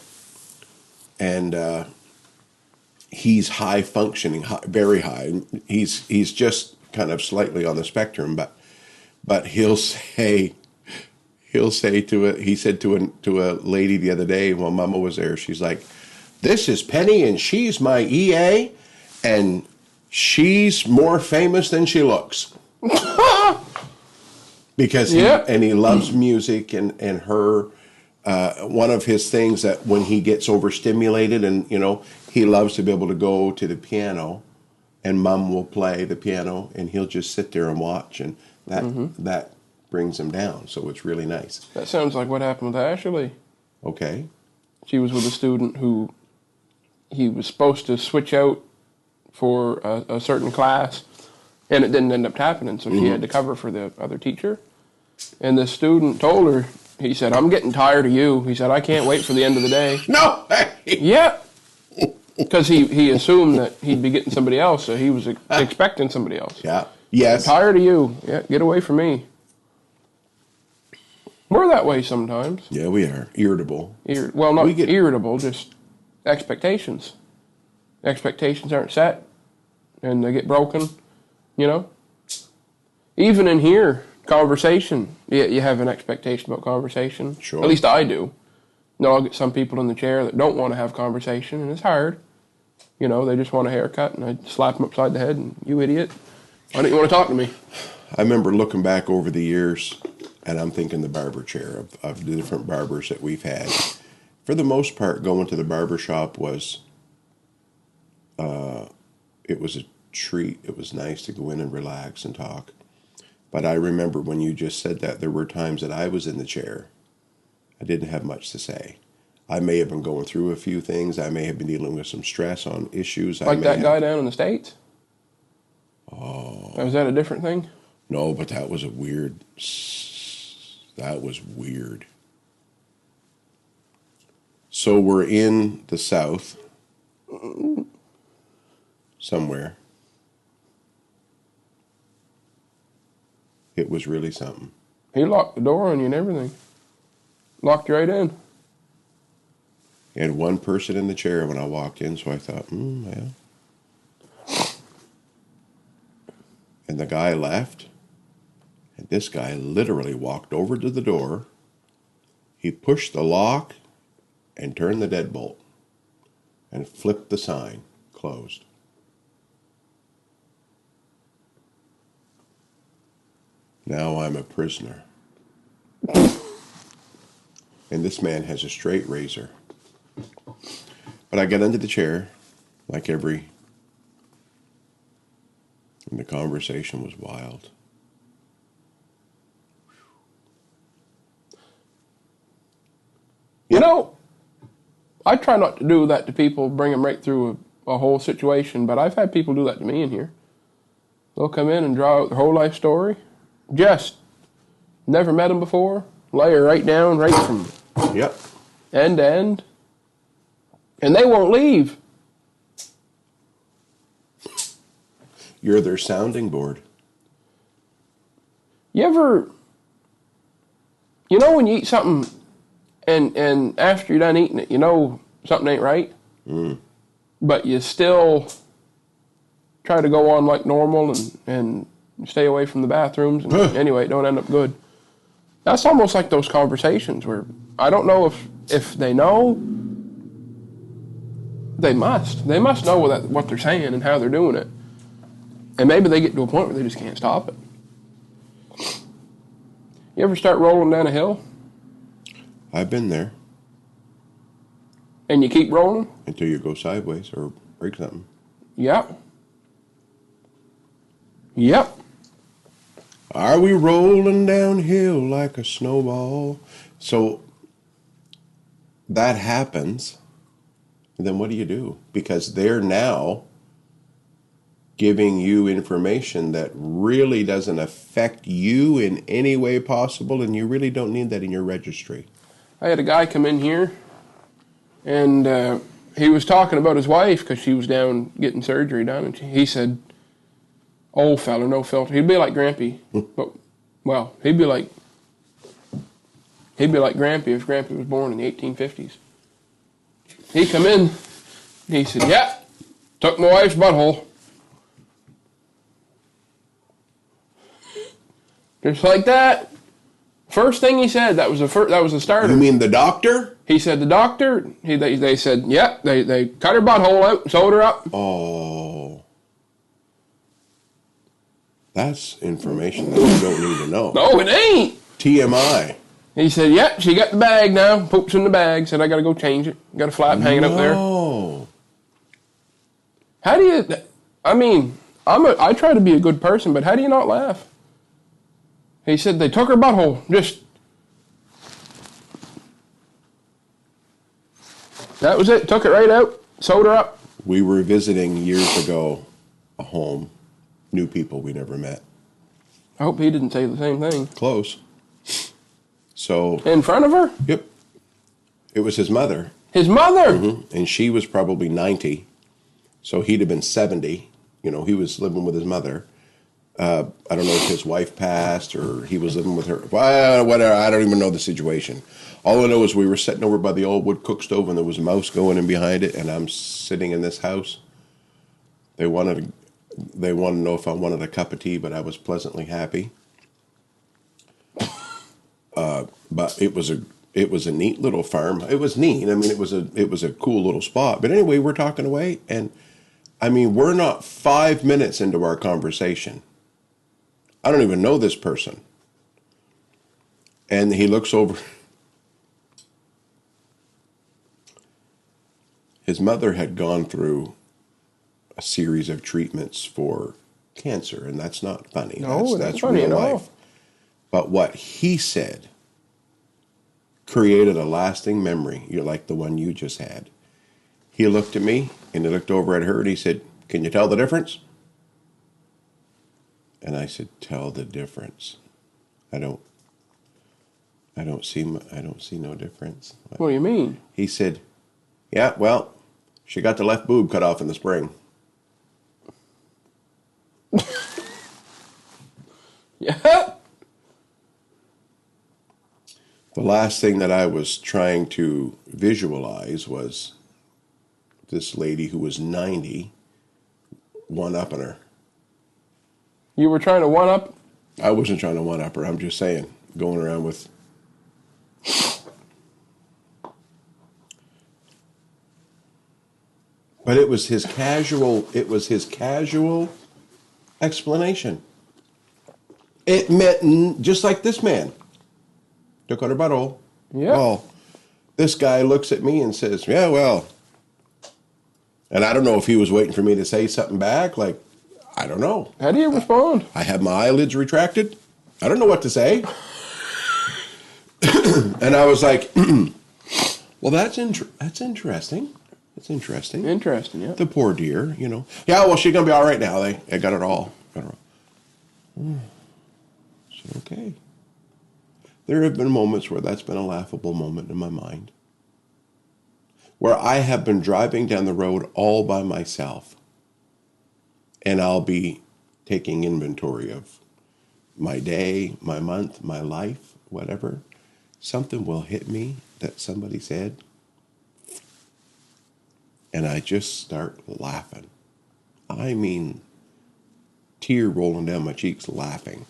and he's high functioning, very high. He's just kind of slightly on the spectrum, but he said to a lady the other day while Mama was there, she's like, "This is Penny, and she's my EA, and she's more famous than she looks." Because he loves music, and her, one of his things that when he gets overstimulated, and he loves to be able to go to the piano, and Mom will play the piano, and he'll just sit there and watch, and that brings him down. So it's really nice. That sounds like what happened with Ashley. Okay. She was with a student who he was supposed to switch out for a certain class, and it didn't end up happening, so she had to cover for the other teacher. And the student told her, he said, "I'm getting tired of you." He said, "I can't wait for the end of the day." No! Yeah. Because he assumed that he'd be getting somebody else, so he was expecting somebody else. Yeah. Yes. "I'm tired of you. Yeah, get away from me." We're that way sometimes. Yeah, we are. Irritable. Well, not irritable, just expectations. Expectations aren't set, and they get broken, Even in here, conversation, you have an expectation about conversation. Sure. At least I do. I'll get some people in the chair that don't want to have conversation, and it's hard. They just want a haircut, and I slap them upside the head, and "You idiot. Why don't you want to talk to me?" I remember looking back over the years, and I'm thinking the barber chair of the different barbers that we've had. For the most part, going to the barber shop was, it was a treat. It was nice to go in and relax and talk. But I remember when you just said that, there were times that I was in the chair. I didn't have much to say. I may have been going through a few things. I may have been dealing with some stress on issues. Like that guy down in the States? Oh. Was that a different thing? No, but that was weird. So we're in the South, somewhere. It was really something. He locked the door on you and everything. Locked you right in. He had one person in the chair when I walked in, so I thought, yeah. And the guy left, and this guy literally walked over to the door. He pushed the lock and turned the deadbolt and flipped the sign closed. Now I'm a prisoner. And this man has a straight razor. But I got into the chair, and the conversation was wild. I try not to do that to people, bring them right through a whole situation, but I've had people do that to me in here. They'll come in and draw out their whole life story. Just never met them before, lay her right down, right from end to end, and they won't leave. You're their sounding board. You ever, when you eat something and after you're done eating it, something ain't right, but you still try to go on like normal and stay away from the bathrooms, and anyway, it don't end up good. That's almost like those conversations where I don't know if they know. They must know what they're saying and how they're doing it. And maybe they get to a point where they just can't stop it. You ever start rolling down a hill? I've been there. And you keep rolling? Until you go sideways or break something. Yep. Are we rolling downhill like a snowball? So that happens. Then what do you do? Because they're now giving you information that really doesn't affect you in any way possible, and you really don't need that in your registry. I had a guy come in here, and he was talking about his wife because she was down getting surgery done, and he said, "Old fella, no filter." He'd be like Grampy, but he'd be like Grampy if Grampy was born in the 1850s. He come in, and he said, "Yeah, took my wife's butthole." Just like that. First thing he said, that was the starter. You mean the doctor? He said the doctor. They said, "Yeah, they cut her butthole out, and sewed her up." Oh, that's information that you don't need to know. No, it ain't. TMI. He said, "Yeah, she got the bag now. Poops in the bag." Said, "I got to go change it. Got a flap hanging up there." No. How do you? I mean, I try to be a good person, but how do you not laugh? He said they took her butthole. That was it. Took it right out. Sewed her up. We were visiting years ago a home. New people we never met. I hope he didn't say the same thing. Close. So. In front of her? Yep. It was his mother. His mother? Mm-hmm. And she was probably 90. So he'd have been 70. He was living with his mother. I don't know if his wife passed or he was living with her. Well, whatever. I don't even know the situation. All I know is we were sitting over by the old wood cook stove and there was a mouse going in behind it, and I'm sitting in this house. They wanted to know if I wanted a cup of tea, but I was pleasantly happy. But it was a neat little farm. It was neat. I mean, it was a cool little spot. But anyway, we're talking away, and I mean, we're not 5 minutes into our conversation. I don't even know this person. And he looks over. His mother had gone through a series of treatments for cancer, and that's not funny. No, that's funny real at all. life. But what he said created a lasting memory, like the one you just had. He looked at me, and he looked over at her, and he said, "Can you tell the difference?" And I said, "Tell the difference. I don't see no difference." What do you mean? He said, "Yeah, well, she got the left boob cut off in the spring." Yeah. The last thing that I was trying to visualize was this lady who was 90, one-upping her. You were trying to one-up? I wasn't trying to one-up her. I'm just saying, going around with... But it was his casual explanation. It meant, just like this man. Took out her butthole. Yeah. Well, this guy looks at me and says, "Yeah, well." And I don't know if he was waiting for me to say something back. Like, I don't know. How do you respond? I have my eyelids retracted. I don't know what to say. And I was like, well, that's interesting. That's interesting. Interesting, yeah. The poor dear, Yeah, well, she's going to be all right now. They got it all. So, okay. There have been moments where that's been a laughable moment in my mind. Where I have been driving down the road all by myself. And I'll be taking inventory of my day, my month, my life, whatever, something will hit me that somebody said, and I just start laughing. I mean, tear rolling down my cheeks laughing.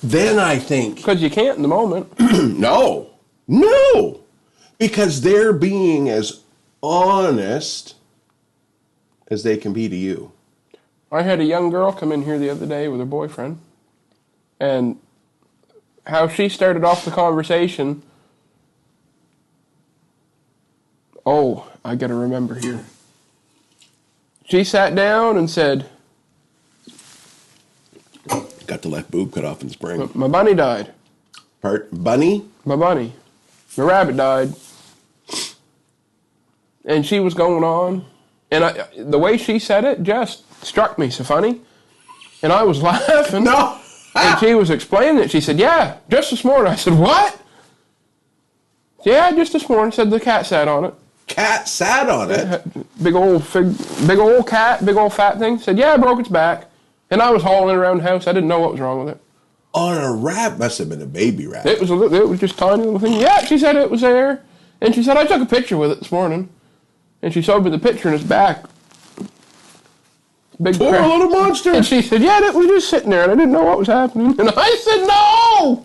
Then I think, Because you can't in the moment. no, because they're being as honest as they can be to you. I had a young girl come in here the other day with her boyfriend, and how she started off the conversation. Oh, I gotta remember here. She sat down and said, Got the left boob cut off in the spring. my bunny died. Bunny? My bunny. My rabbit died. And she was going on. And the way she said it just struck me so funny. And I was laughing. No! And she was explaining it. She said, yeah, just this morning. I said, what? Yeah, just this morning. Said the cat sat on it. Cat sat on it? Big old cat, big old fat thing. Said, yeah, I broke its back. And I was hauling it around the house. I didn't know what was wrong with it. On a rabbit? Must have been a baby rabbit. It was just a tiny little thing. Yeah, she said it was there. And she said, I took a picture with it this morning. And she showed me the picture in its back. Big Poor little monster. And she said, yeah, it was just sitting there, and I didn't know what was happening. And I said, no!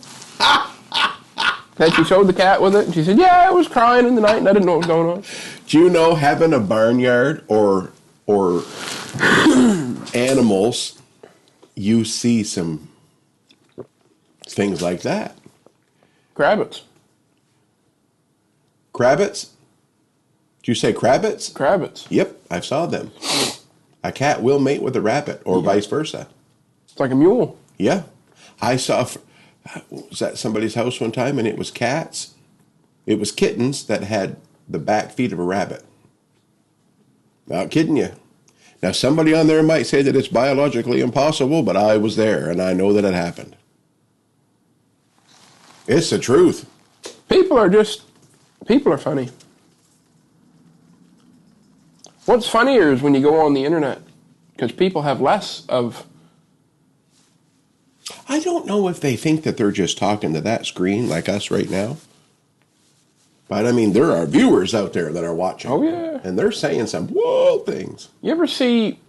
Then she showed the cat with it, and she said, yeah, it was crying in the night, and I didn't know what was going on. Do you know having a barnyard or animals, you see some things like that. Crabbits. Crabbits? Did you say crabbits? Crabbits. Yep, I saw them. A cat will mate with a rabbit, or vice versa. It's like a mule. Yeah. I saw, was at somebody's house one time, and it was cats. It was kittens that had the back feet of a rabbit. Not kidding you. Now, somebody on there might say that it's biologically impossible, but I was there, and I know that it happened. It's the truth. People are funny. What's funnier is when you go on the internet, because people have less of... I don't know if they think that they're just talking to that screen like us right now. But, I mean, there are viewers out there that are watching. Oh, yeah. And they're saying some wild things. You ever see...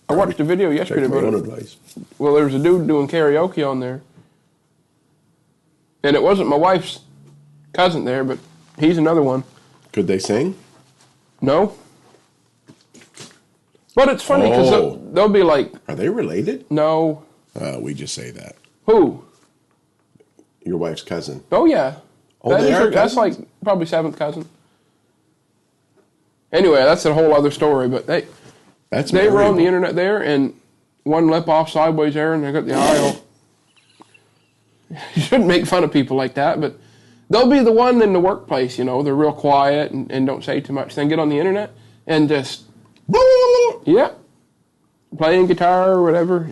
I watched a video yesterday Take my about own it. advice. Well, there was a dude doing karaoke on there. And it wasn't my wife's cousin there, but he's another one. Could they sing? No. But it's funny because Oh. they'll be like, Are they related? no. We just say that. Who? Your wife's cousin. Oh, yeah. Oh, they are That's like cousins? probably seventh cousin. Anyway, that's a whole other story, but they were on the internet there, and one lip off sideways there, and they got the eye all... You shouldn't make fun of people like that, but they'll be the one in the workplace, you know, they're real quiet and don't say too much. Then get on the internet and just, yeah, playing guitar or whatever.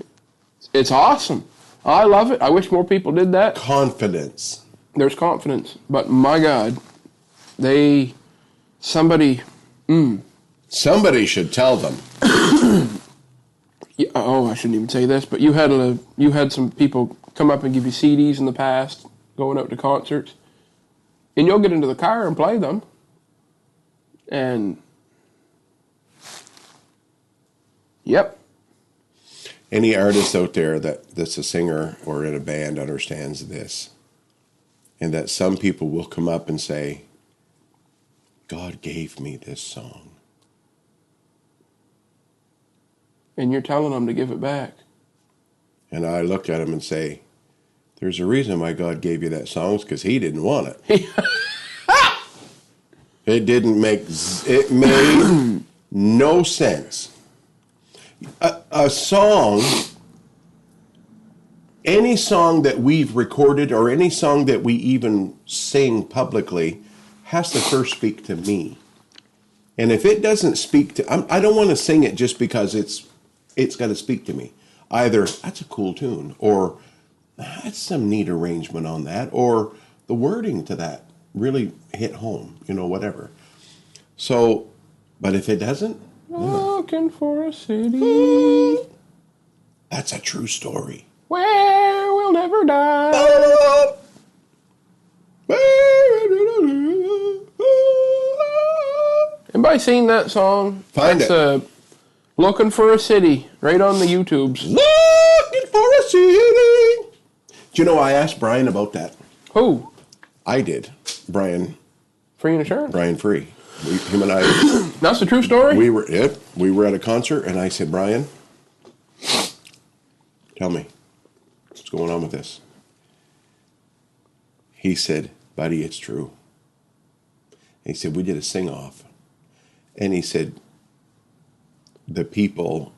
It's awesome. I love it. I wish more people did that. Confidence. There's confidence, but my God, somebody should tell them. Yeah, I shouldn't even say this, but you had some people come up and give you CDs in the past, going out to concerts, and you'll get into the car and play them, and yep. Any artist out there that's a singer or in a band understands this, and that some people will come up and say, God gave me this song. And you're telling them to give it back. And I look at them and say, there's a reason why God gave you that song, because he didn't want it. It made no sense. A song, any song that we've recorded or any song that we even sing publicly has to first speak to me. And if it doesn't speak to, I don't want to sing it just because it's got to speak to me. Either that's a cool tune, or that's some neat arrangement on that, or the wording to that really hit home, whatever. So, but if it doesn't, Looking for a city. That's a true story. Where we'll never die. Anybody seen that song? Find it. Looking for a City, right on the YouTubes. Looking for a city. Do you know I asked Brian about that? Who? I did. Brian Free and Assurance? Brian Free. Him and I. That's the true story? We were at a concert, and I said, Brian, tell me, what's going on with this? He said, buddy, it's true. He said, we did a sing-off. And he said, the people,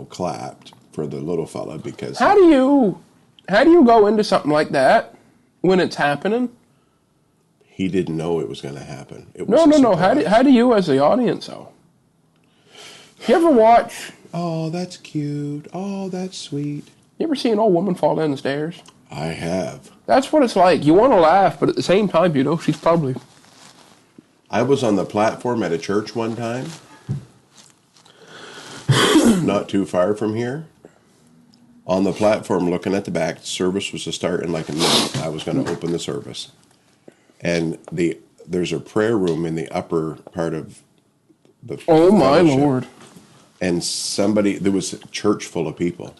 clapped for the little fella because... How do you go into something like that when it's happening? He didn't know it was going to happen. It No. was How do you as the audience, though? You ever watch... Oh, that's cute. Oh, that's sweet. You ever see an old woman fall down the stairs? I have. That's what it's like. You want to laugh, but at the same time, she's probably... I was on the platform at a church one time, not too far from here. On the platform, looking at the back, the service was to start in like a minute. I was going to open the service. And there's a prayer room in the upper part of the Oh, my fellowship. Lord. And there was a church full of people.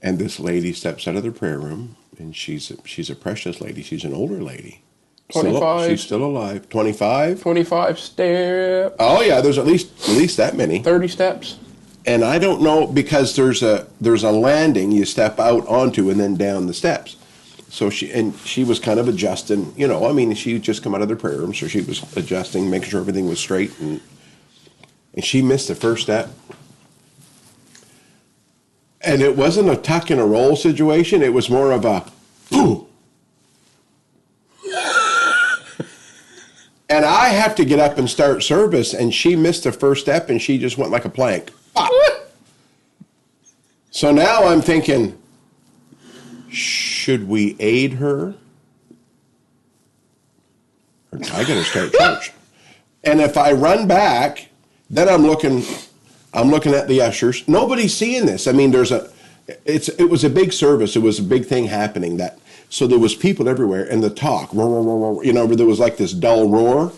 And this lady steps out of the prayer room, and she's a precious lady. She's an older lady. 25. She's still alive. 25? 25 step. Oh yeah, there's at least that many. 30 steps. And I don't know, because there's a landing you step out onto and then down the steps. So she was kind of adjusting, she just come out of the prayer room, so she was adjusting, making sure everything was straight, and she missed the first step. And it wasn't a tuck and a roll situation, it was more of a boom. And I have to get up and start service, and she missed the first step, and she just went like a plank. Pop. So now I'm thinking, should we aid her? Or I got to start church. And if I run back, then I'm looking at the ushers. Nobody's seeing this. I mean, it was a big service. It was a big thing happening. So there was people everywhere, and the talk, there was like this dull roar.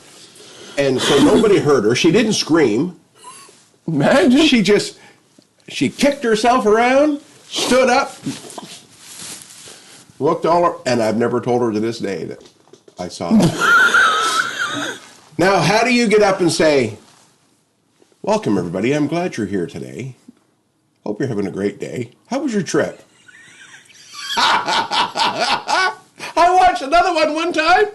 And so nobody heard her. She didn't scream. Imagine. She kicked herself around, stood up, looked and I've never told her to this day that I saw that. Now, how do you get up and say, welcome everybody, I'm glad you're here today. Hope you're having a great day. How was your trip? I watched another one time.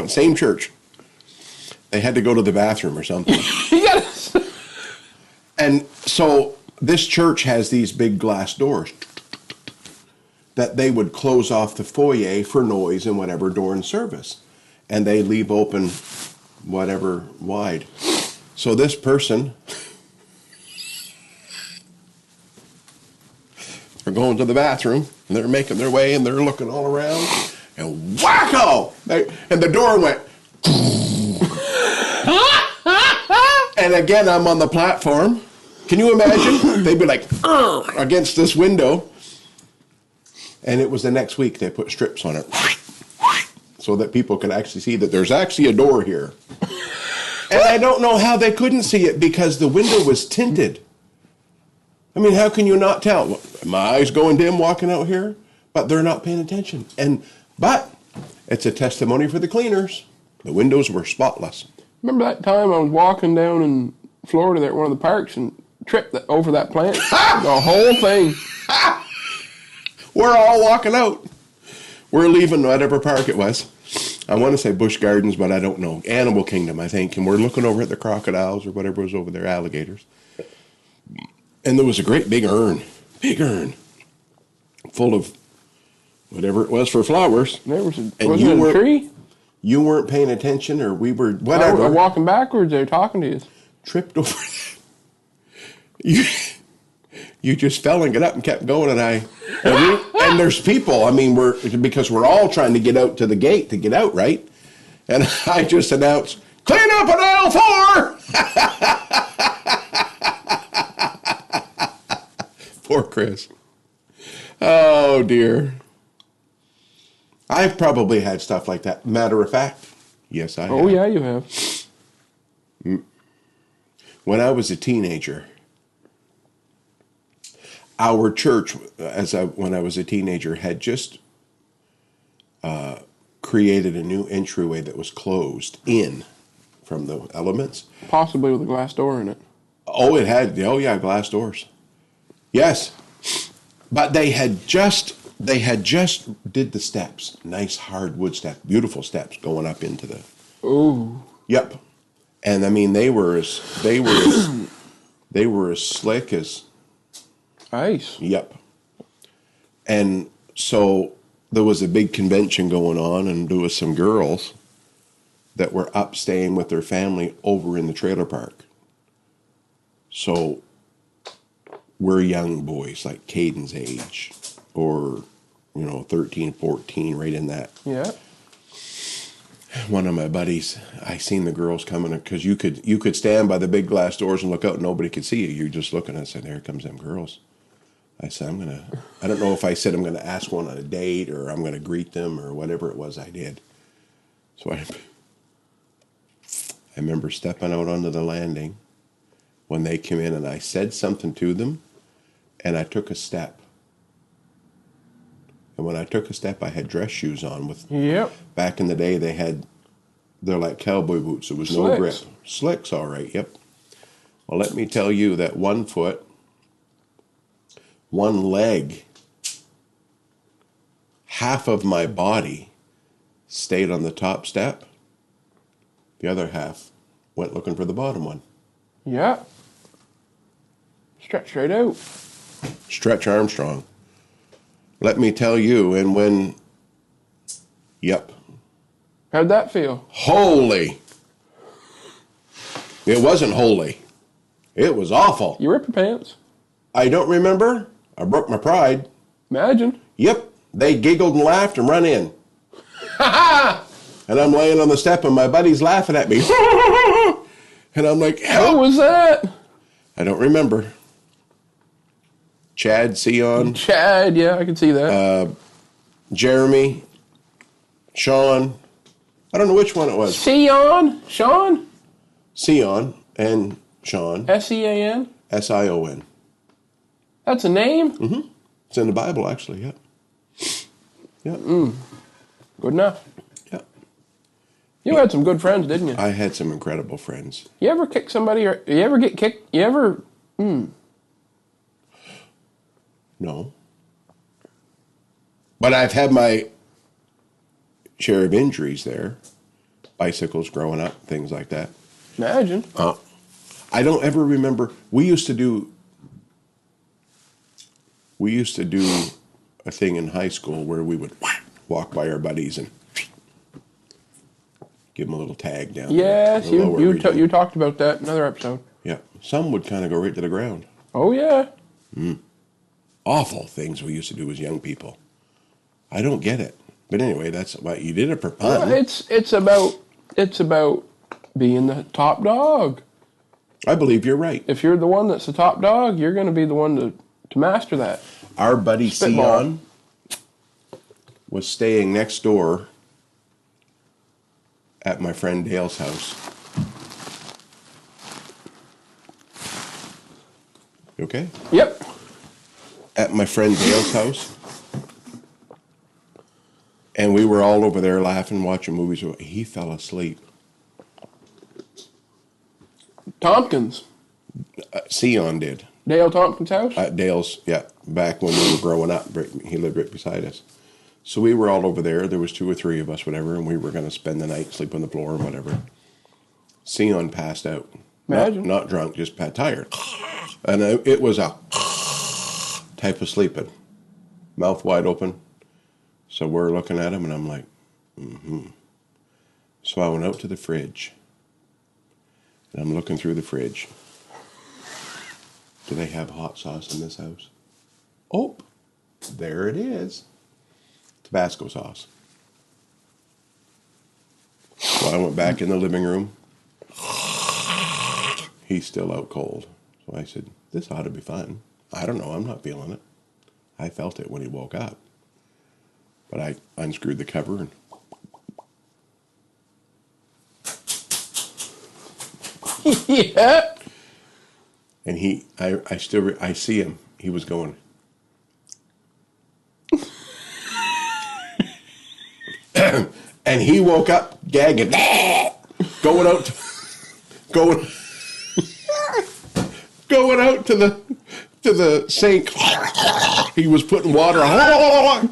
Same church. They had to go to the bathroom or something. Yes. And so this church has these big glass doors that they would close off the foyer for noise and whatever during service. And they leave open whatever wide. So this person, they're going to the bathroom, and they're making their way, and they're looking all around, and wacko! And the door went. And again, I'm on the platform. Can you imagine? They'd be like, against this window. And it was the next week they put strips on it so that people could actually see that there's actually a door here. And I don't know how they couldn't see it because the window was tinted. I mean, how can you not tell? My eyes going dim walking out here? But they're not paying attention. But it's a testimony for the cleaners. The windows were spotless. Remember that time I was walking down in Florida there at one of the parks and tripped over that plant? The whole thing. We're all walking out. We're leaving whatever park it was. I want to say Busch Gardens, but I don't know. Animal Kingdom, I think. And we're looking over at the crocodiles or whatever was over there, alligators. And there was a great big urn, full of whatever it was for flowers. There was wasn't it a tree? You weren't paying attention, or we were, whatever. I was walking backwards, they were talking to you. Tripped over that. You just fell and got up and kept going, and there's people. I mean, because we're all trying to get out to the gate to get out, right? And I just announced, Clean up on aisle 4! Poor Chris. Oh, dear. I've probably had stuff like that. Matter of fact, yes, I have. Oh, yeah, you have. When I was a teenager, our church, when I was a teenager, had just created a new entryway that was closed in from the elements. Possibly with a glass door in it. Oh, it had. Oh, yeah, glass doors. Yes, but they had just did the steps, nice hardwood steps, beautiful steps going up into the. Ooh. Yep, and I mean they were as slick as. Ice. Yep, and so there was a big convention going on, and there was some girls that were up staying with their family over in the trailer park. So we're young boys, like Caden's age, or, 13, 14, right in that. Yeah. One of my buddies, I seen the girls coming, because you could stand by the big glass doors and look out and nobody could see you. You're just looking and said, there comes them girls. I said, I don't know if I said I'm going to ask one on a date or I'm going to greet them or whatever it was I did. So I remember stepping out onto the landing when they came in, and I said something to them, and I took a step. And when I took a step, I had dress shoes on. Yep. Back in the day, they're like cowboy boots. There was no grip. Slicks, all right, yep. Well, let me tell you that one foot, one leg, half of my body stayed on the top step. The other half went looking for the bottom one. Yeah. Stretch right out. Stretch Armstrong. Let me tell you, and when, yep. How'd that feel? Holy. It wasn't holy. It was awful. You ripped your pants? I don't remember. I broke my pride. Imagine. Yep. They giggled and laughed and run in. And I'm laying on the step and my buddy's laughing at me. And I'm like, help. What was that? I don't remember. Chad, Sion. Chad, yeah, I can see that. Jeremy. Sean. I don't know which one it was. Sion? Sean? Sion and Sean. S-E-A-N? S-I-O-N. That's a name? Mm-hmm. It's in the Bible, actually, yep. Yep. Good enough. Yep. You had some good friends, didn't you? I had some incredible friends. You ever kick somebody, or you ever get kicked? You ever... No. But I've had my share of injuries there. Bicycles growing up, things like that. Imagine. I don't ever remember. We used to do a thing in high school where we would walk by our buddies and give them a little tag down Yes, there. you talked about that in another episode. Yeah. Some would kind of go right to the ground. Oh, yeah. Awful things we used to do as young people. I don't get it. But anyway, that's what you did it for fun. Well, it's about being the top dog. I believe you're right. If you're the one that's the top dog, you're going to be the one to master that. Our buddy Spitball. Sion was staying next door at my friend Dale's house. You okay? Yep. At my friend Dale's house. And we were all over there laughing, watching movies. He fell asleep. Tompkins. Sion did. Dale Tompkins' house? At Dale's, yeah, back when we were growing up. He lived right beside us. So we were all over there. There was 2 or 3 of us, whatever, and we were going to spend the night, sleep on the floor and whatever. Sion passed out. Imagine. Not drunk, just tired. And it was a type of sleeping. Mouth wide open. So we're looking at him, and I'm like, So I went out to the fridge. And I'm looking through the fridge. Do they have hot sauce in this house? Oh, there it is. Tabasco sauce. So I went back in the living room, he's still out cold. So I said, this ought to be fun. I don't know, I'm not feeling it. I felt it when he woke up. But I unscrewed the cover and Yeah. and I see him. He was going. And he woke up gagging, going out to the sink. He was putting water on.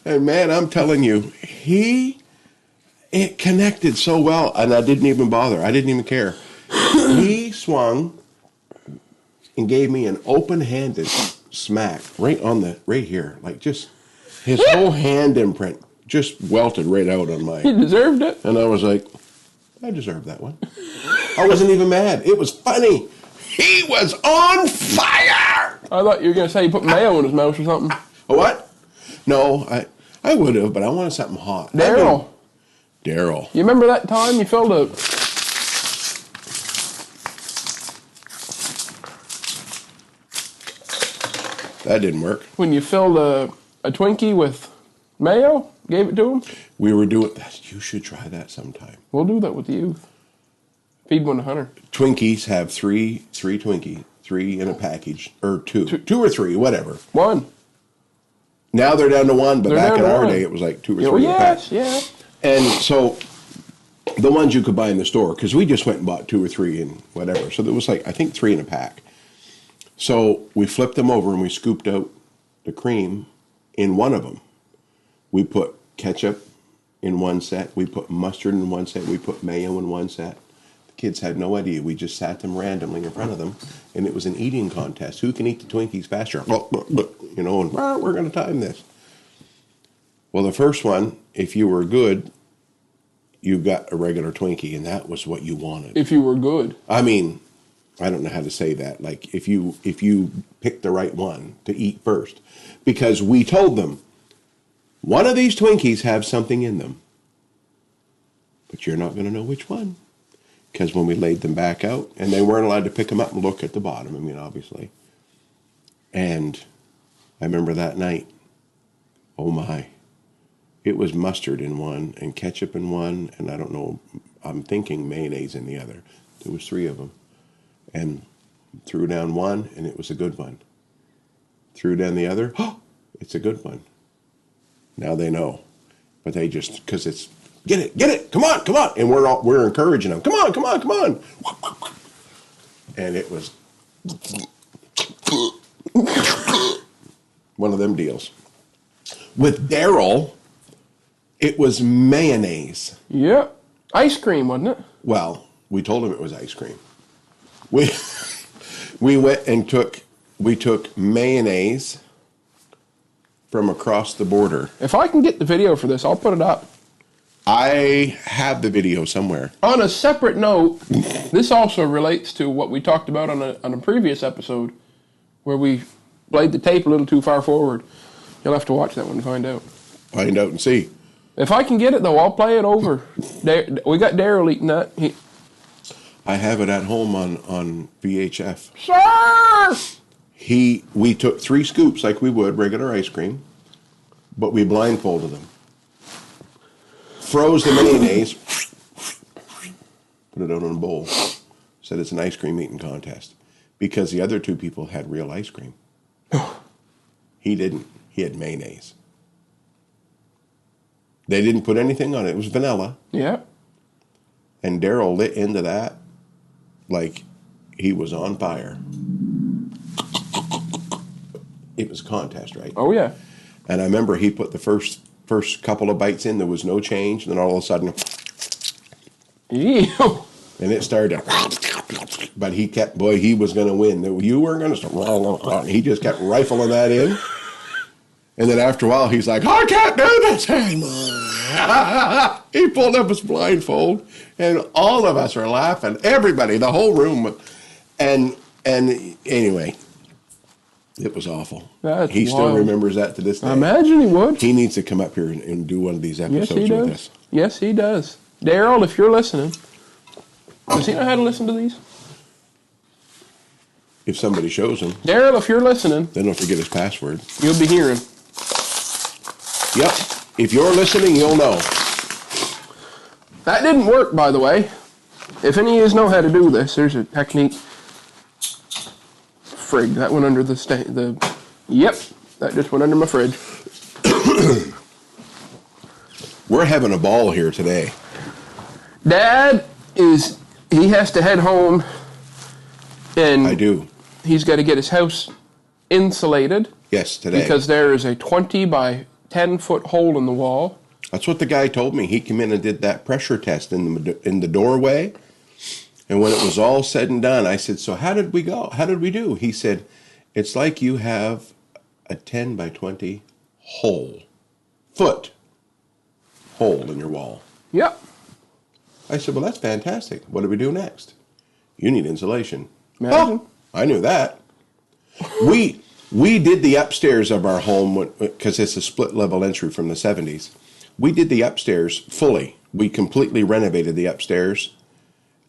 And man, I'm telling you, it connected so well, and I didn't even bother. I didn't even care. He swung and gave me an open-handed smack right here, like just his whole hand imprint just welted right out on my. He deserved it. And I was like, I deserved that one. I wasn't even mad. It was funny. He was on fire. I thought you were going to say he put mayo in his mouth or something. What? No, I would have, but I wanted something hot. Daryl. Daryl. You remember that time you filled a... That didn't work. When you filled a Twinkie with mayo, gave it to him? We were doing that. You should try that sometime. We'll do that with the youth. Feed one to Hunter. Twinkies have three Twinkie, 3 in a package, or two or three, whatever. One. Now they're down to one, but They're back down in to our one. day it was like 2 or 3 Oh, in a pack. yes, yeah. And so the ones you could buy in the store, because we just went and bought 2 or 3 and whatever. So there was like, I think 3 in a pack. So we flipped them over and we scooped out the cream in one of them. We put ketchup in one set. We put mustard in one set. We put mayo in one set. The kids had no idea. We just sat them randomly in front of them, and it was an eating contest. Who can eat the Twinkies faster? You know, and we're going to time this. Well, the first one, if you were good, you got a regular Twinkie, and that was what you wanted. If you were good. I mean, I don't know how to say that. Like if you picked the right one to eat first, because we told them one of these Twinkies have something in them, but you're not going to know which one, because when we laid them back out, and they weren't allowed to pick them up and look at the bottom. I mean, obviously. And I remember that night. Oh my. It was mustard in one and ketchup in one, and I don't know, I'm thinking mayonnaise in the other. There was 3 of them. And threw down one, and it was a good one. Threw down the other, oh, it's a good one. Now they know. But they just, because it's, get it, come on. And we're encouraging them, come on. And it was one of them deals. With Daryl, it was mayonnaise. Yep. Ice cream, wasn't it? Well, we told him it was ice cream. We went and took mayonnaise from across the border. If I can get the video for this, I'll put it up. I have the video somewhere. On a separate note, this also relates to what we talked about on a previous episode, where we played the tape a little too far forward. You'll have to watch that one to find out. Find out and see. If I can get it, though, I'll play it over. We got Daryl eating that. I have it at home on VHF. Sir! We took 3 scoops like we would regular ice cream, but we blindfolded them. Froze the mayonnaise, put it out in a bowl, said it's an ice cream eating contest, because the other 2 people had real ice cream. He didn't. He had mayonnaise. They didn't put anything on it. It was vanilla. Yeah. And Daryl lit into that like he was on fire. It was a contest, right? Oh, yeah. And I remember he put the first couple of bites in. There was no change. And then all of a sudden, Ew. and it started. But he kept, he was going to win. You weren't going to start. He just kept rifling that in. And then after a while, he's like, I can't do this anymore. He pulled up his blindfold, and all of us are laughing. Everybody, the whole room. And anyway, it was awful. That's he still wild. Remembers that to this day. I imagine he would. He needs to come up here and do one of these episodes Yes, he with does. us. Yes, he does. Daryl, if you're listening, does he know how to listen to these? if somebody shows him. Daryl, if you're listening, Then don't forget his password. you'll be hearing. Yep. If you're listening, you'll know. That didn't work, by the way. If any of you know how to do this, there's a technique. Frig, that went under the Yep, that just went under my fridge. We're having a ball here today. Dad he has to head home, and I do. he's got to get his house insulated. Yes, today. Because there is a 20 by 10 foot hole in the wall. That's what the guy told me. He came in and did that pressure test in the doorway. And when it was all said and done, I said, so how did we go? How did we do? He said, it's like you have a 10 by 20 foot hole in your wall. Yep. I said, well, that's fantastic. What do we do next? You need insulation. Imagine. Oh, I knew that. We did the upstairs of our home because it's a split level entry from the 70s. We did the upstairs fully. We completely renovated the upstairs.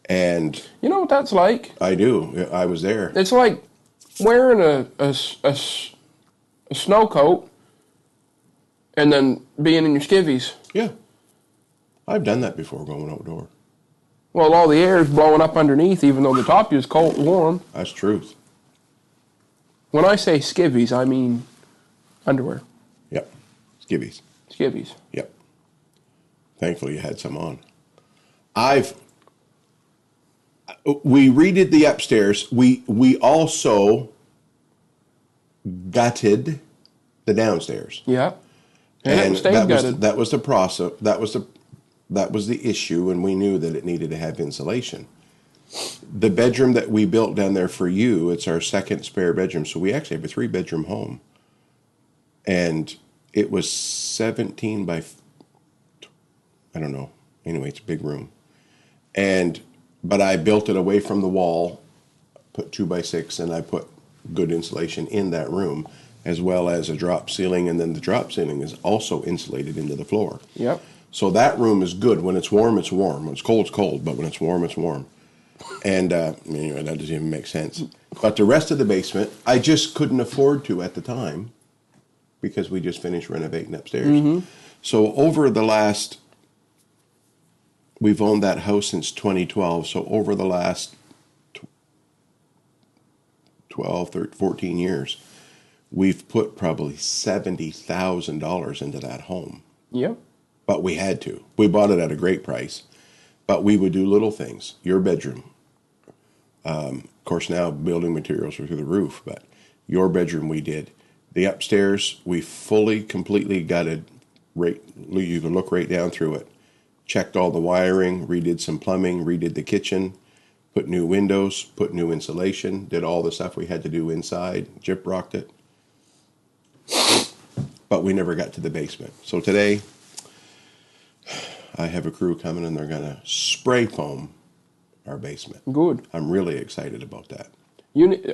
And You know what that's like? I do. I was there. It's like wearing a snow coat and then being in your skivvies. Yeah. I've done that before going outdoor. Well, all the air is blowing up underneath, even though the top is cold and warm. That's truth. When I say skivvies, I mean underwear. Yep. Skivvies. Skivvies. Yep. Thankfully you had some on. We redid the upstairs. We also gutted the downstairs. Yeah. And it stayed gutted. That was the process. That was the issue, and we knew that it needed to have insulation. The bedroom that we built down there for you, it's our second spare bedroom, so we actually have a 3-bedroom home. And it was 17 by, I don't know. Anyway, it's a big room. But I built it away from the wall, put 2x6, and I put good insulation in that room, as well as a drop ceiling, and then the drop ceiling is also insulated into the floor. Yep. So that room is good. When it's warm, it's warm. When it's cold, it's cold. But when it's warm, it's warm. And anyway, that doesn't even make sense. But the rest of the basement, I just couldn't afford to at the time because we just finished renovating upstairs. Mm-hmm. So over the last, we've owned that house since 2012. So over the last 12, 13, 14 years, we've put probably $70,000 into that home. Yep. But we had to. We bought it at a great price. But we would do little things. Your bedroom. Of course, now building materials are through the roof. But your bedroom we did. The upstairs, we fully, completely gutted. Right, you could look right down through it. Checked all the wiring. Redid some plumbing. Redid the kitchen. Put new windows. Put new insulation. Did all the stuff we had to do inside. Gyprocked it. But we never got to the basement. So today, I have a crew coming and they're going to spray foam our basement. Good. I'm really excited about that.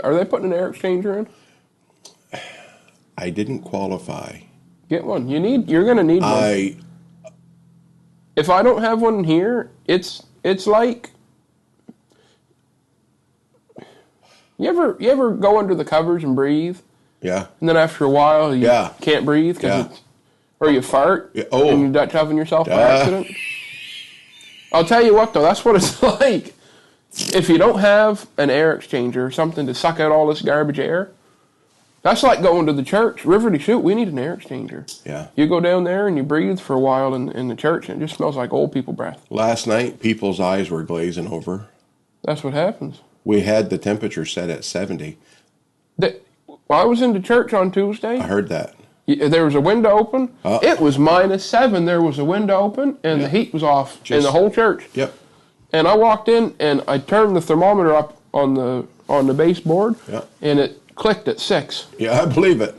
Are they putting an air exchanger in? I didn't qualify. Get one. You're going to need one. If I don't have one here, it's like you ever go under the covers and breathe? Yeah. And then after a while you can't breathe or you fart and you Dutch oven yourself by accident. I'll tell you what though, that's what it's like. If you don't have an air exchanger or something to suck out all this garbage air, that's like going to the church. Riverty, shoot, we need an air exchanger. Yeah. You go down there and you breathe for a while in the church and it just smells like old people breath. Last night, people's eyes were glazing over. That's what happens. We had the temperature set at 70. I was in the church on Tuesday. I heard that. There was a window open. It was -7. There was a window open, and the heat was off in the whole church. Yep. And I walked in, and I turned the thermometer up on the baseboard, and it clicked at 6. Yeah, I believe it.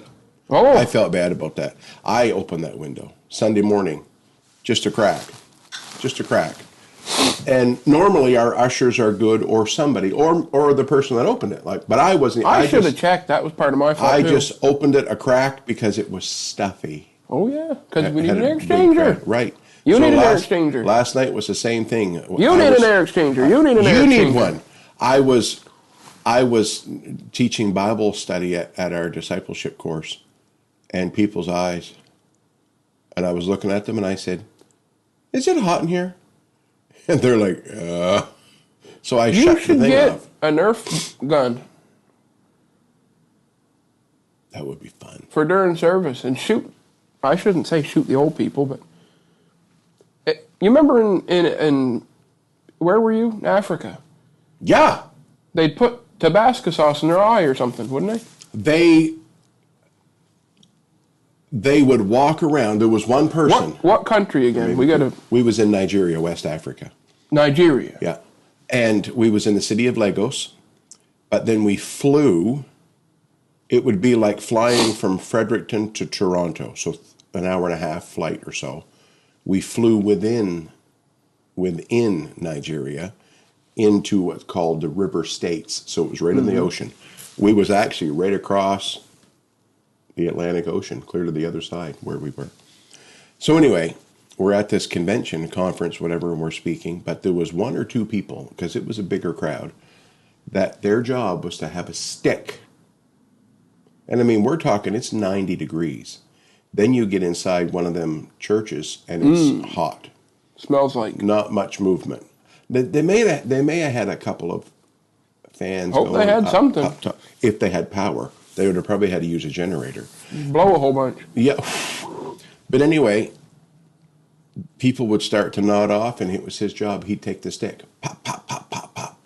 Oh. I felt bad about that. I opened that window Sunday morning, just a crack. And normally our ushers are good, or somebody, or the person that opened it. But I wasn't. I should have checked. That was part of my fault. I just opened it a crack because it was stuffy. Oh yeah, because we need an air exchanger. Right. You need an air exchanger. Last night was the same thing. You need an air exchanger. You need an air exchanger. You need one. I was teaching Bible study at our discipleship course, and people's eyes, and I was looking at them, and I said, "Is it hot in here?" And they're like, So I shut the should thing get off. a Nerf gun That would be fun. for during service and shoot. I shouldn't say shoot the old people, but you remember in where were you? Africa. Yeah, They'd put Tabasco sauce in their eye or something, wouldn't they? they would walk around. There was one person. What country again? We was in Nigeria, West Africa. Nigeria. Yeah. And we was in the city of Lagos, but then we flew. It would be like flying from Fredericton to Toronto, so an hour and a half flight or so. We flew within Nigeria into what's called the river states, so it was right in the ocean. We was actually right across the Atlantic Ocean, clear to the other side where we were. So anyway, we're at this convention, conference, whatever, and we're speaking, but there was one or two people, because it was a bigger crowd, that their job was to have a stick. And I mean, we're talking, it's 90 degrees. Then you get inside one of them churches, and it's hot. Smells like. Not much movement. They may have had a couple of fans. Hope they going had up something. top. If they had power, they would have probably had to use a generator. Blow a whole bunch. Yeah. But anyway, people would start to nod off, and it was his job. He'd take the stick. Pop, pop, pop, pop, pop.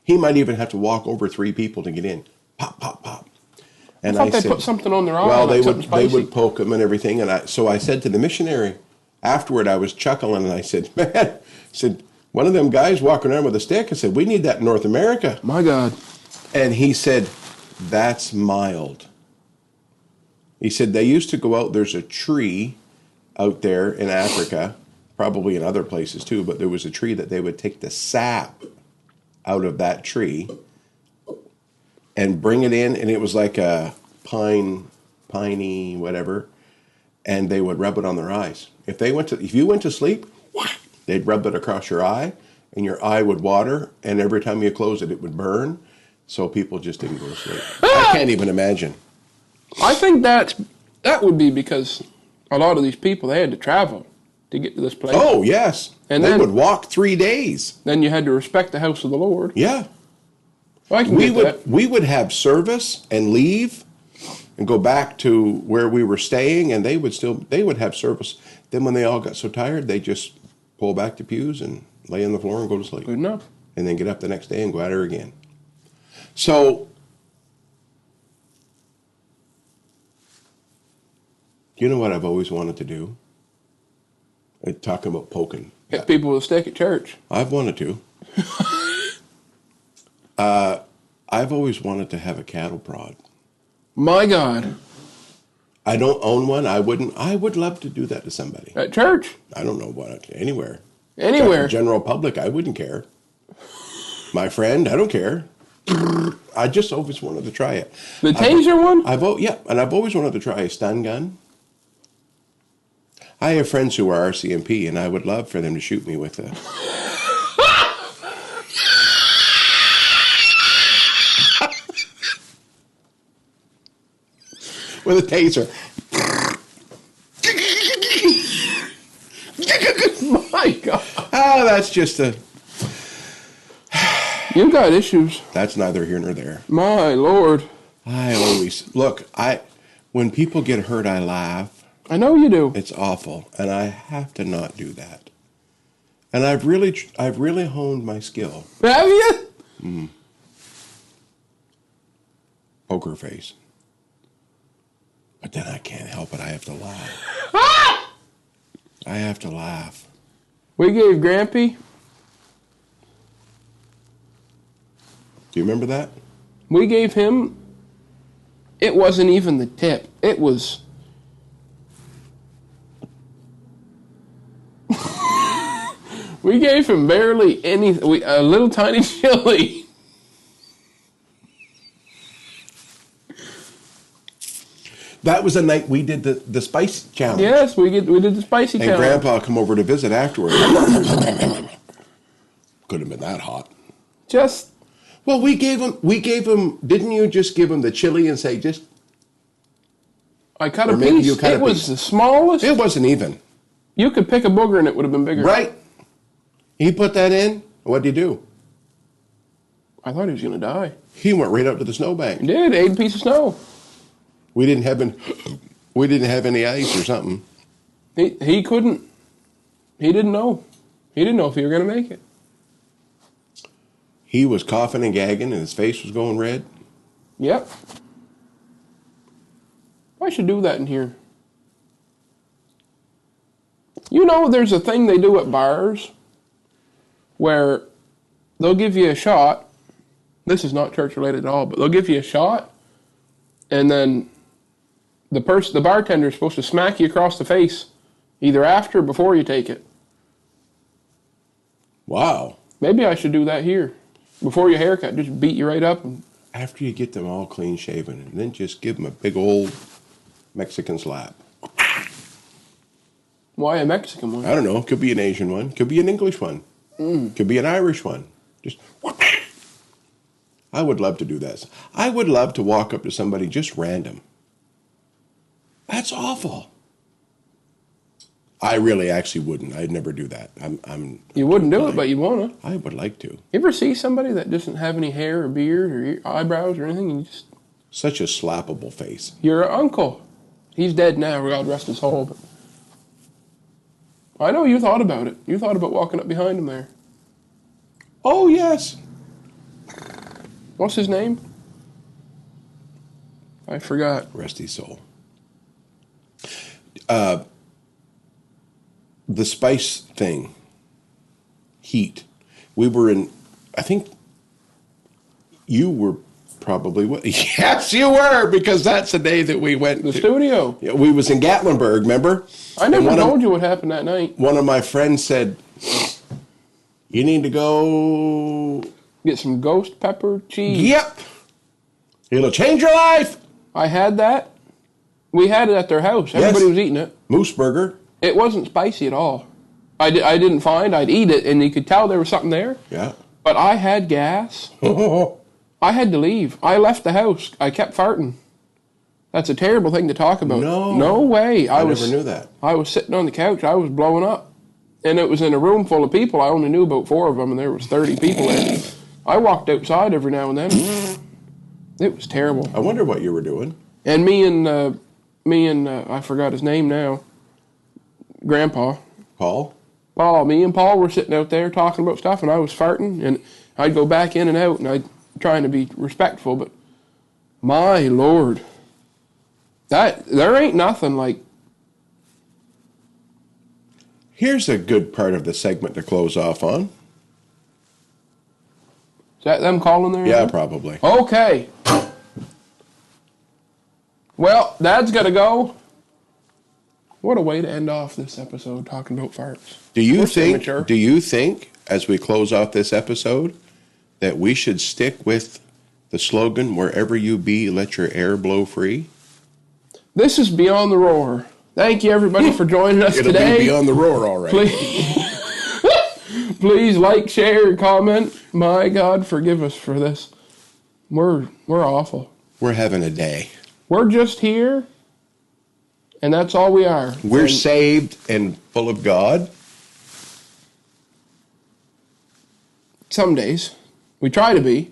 He might even have to walk over 3 people to get in. Pop, pop, pop. And I thought they put something on their eye. well, like they would poke them and everything. And so I said to the missionary afterward, I was chuckling, and I said, "Man," I said, "one of them guys walking around with a stick." I said, "We need that in North America." My God. And he said, "That's mild." He said they used to go out. There's a tree out there in Africa, probably in other places too, but there was a tree that they would take the sap out of that tree and bring it in, and it was like a piney, whatever, and they would rub it on their eyes. If you went to sleep, they'd rub it across your eye, and your eye would water, and every time you close it, it would burn, so people just didn't go to sleep. I can't even imagine. I think that would be because a lot of these people, they had to travel to get to this place. Oh, yes. And they then- would walk 3 days. Then you had to respect the house of the Lord. Yeah. Well, I can get that. We would have service and leave and go back to where we were staying, and they would have service. Then when they all got so tired, they just pull back the pews and lay on the floor and go to sleep. Good enough. And then get up the next day and go at her again. So, you know what I've always wanted to do? Talking about poking. Hit people with a stick at church. I've wanted to. I've always wanted to have a cattle prod. My God. I don't own one. I would love to do that to somebody. At church. I don't know what, anywhere. Anywhere. General public, I wouldn't care. My friend, I don't care. I just always wanted to try it. The taser one? And I've always wanted to try a stun gun. I have friends who are RCMP, and I would love for them to shoot me with a... with a taser. My God. Ah, that's just a... You got issues. That's neither here nor there. My Lord. I always... Look, when people get hurt, I laugh. I know you do. It's awful, and I have to not do that. And I've really honed my skill. Have you? Poker face. But then I can't help it. I have to laugh. I have to laugh. We gave Grampy. Do you remember that? We gave him. It wasn't even the tip. It was. We gave him barely anything. A little tiny chili. That was the night we did the spice challenge. Yes, we did the spicy And challenge. Grandpa come over to visit afterwards. Couldn't have been that hot. Just Well, we gave him, didn't you just give him the chili and say, just, I cut a Or maybe piece. you cut It a was piece. the smallest. it wasn't even. You could pick a booger and it would have been bigger. Right? He put that in. What'd you do? I thought he was going to die. He went right up to the snowbank. He did. Ate a piece of snow. We didn't have any ice or something. He couldn't. He didn't know. He didn't know if he were going to make it. He was coughing and gagging and his face was going red. Yep. I should do that in here. You know, there's a thing they do at bars where they'll give you a shot. This is not church related at all, but they'll give you a shot, and then the bartender is supposed to smack you across the face, either after or before you take it. Wow. Maybe I should do that here. Before your haircut, just beat you right up. And After you get them all clean shaven, and then just give them a big old Mexican slap. why a Mexican one? I don't know. Could be an Asian one. Could be an English one. Could be an Irish one. Just. I would love to do that. I would love to walk up to somebody just random. That's awful. I really actually wouldn't. I'd never do that. You wouldn't do it, but you want to. I would like to. You ever see somebody that doesn't have any hair or beard or eyebrows or anything, and you just... Such a slappable face. Your uncle. He's dead now, God rest his soul. But I know you thought about it. You thought about walking up behind him there. Oh, yes. What's his name? I forgot. Rest his soul. The spice thing. Heat. We were in, I think you were probably, yes, you were, because that's the day that we went The to, studio. Yeah, we was in Gatlinburg, remember? I never And told you what happened that night. one of my friends said, you need to go, Get some ghost pepper cheese. yep, it'll change your life. I had that. We had it at their house. Everybody was eating it. Moose burger. It wasn't spicy at all. I didn't find. I'd eat it, and you could tell there was something there. Yeah. But I had gas. I had to leave. I left the house. I kept farting. That's a terrible thing to talk about. No way. I never knew that. I was sitting on the couch. I was blowing up. And it was in a room full of people. I only knew about 4 of them, and there was 30 people there. I walked outside every now and then. It was terrible. I wonder what you were doing. And me and I forgot his name now. Grandpa. Paul? Me and Paul were sitting out there talking about stuff, and I was farting, and I'd go back in and out, and I'd trying to be respectful, but my Lord, there ain't nothing like. Here's a good part of the segment to close off on. Is that them calling there? Yeah, now? probably. Okay. Well, Dad's got to go. What a way to end off this episode talking about farts. Do you We're so think? mature. Do you think, as we close off this episode, that we should stick with the slogan "Wherever you be, let your air blow free"? This is Beyond the Roar. Thank you, everybody, for joining us It'll today. be beyond the roar, all right. Please like, share, and comment. My God, forgive us for this. We're awful. We're having a day. We're just here, and that's all we are. We're And saved and full of God. some days. We try to be.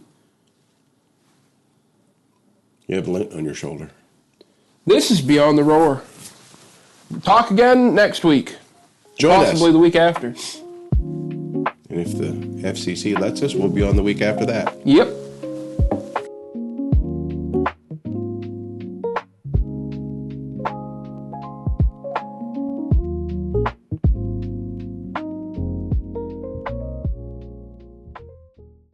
You have lint on your shoulder. This is Beyond the Roar. Talk again next week. Join Possibly us. the week after. And if the FCC lets us, we'll be on the week after that. Yep.